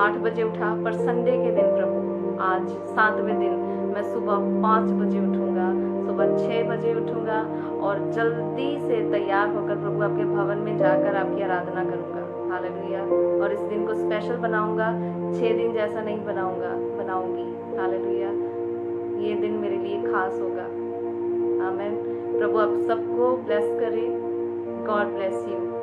8 बजे उठा, पर संडे के दिन प्रभु आज 7वें दिन मैं सुबह 5 बजे उठूंगा, सुबह 6 बजे उठूंगा और जल्दी से तैयार होकर प्रभु आपके भवन में जाकर आपकी आराधना करूंगा। हालेलुया। और इस दिन को स्पेशल बनाऊंगा, 6 दिन जैसा नहीं बनाऊंगी। हालेलुया। ये दिन मेरे लिए खास होगा। आमीन। प्रभु आप सबको ब्लेस करे। God bless you.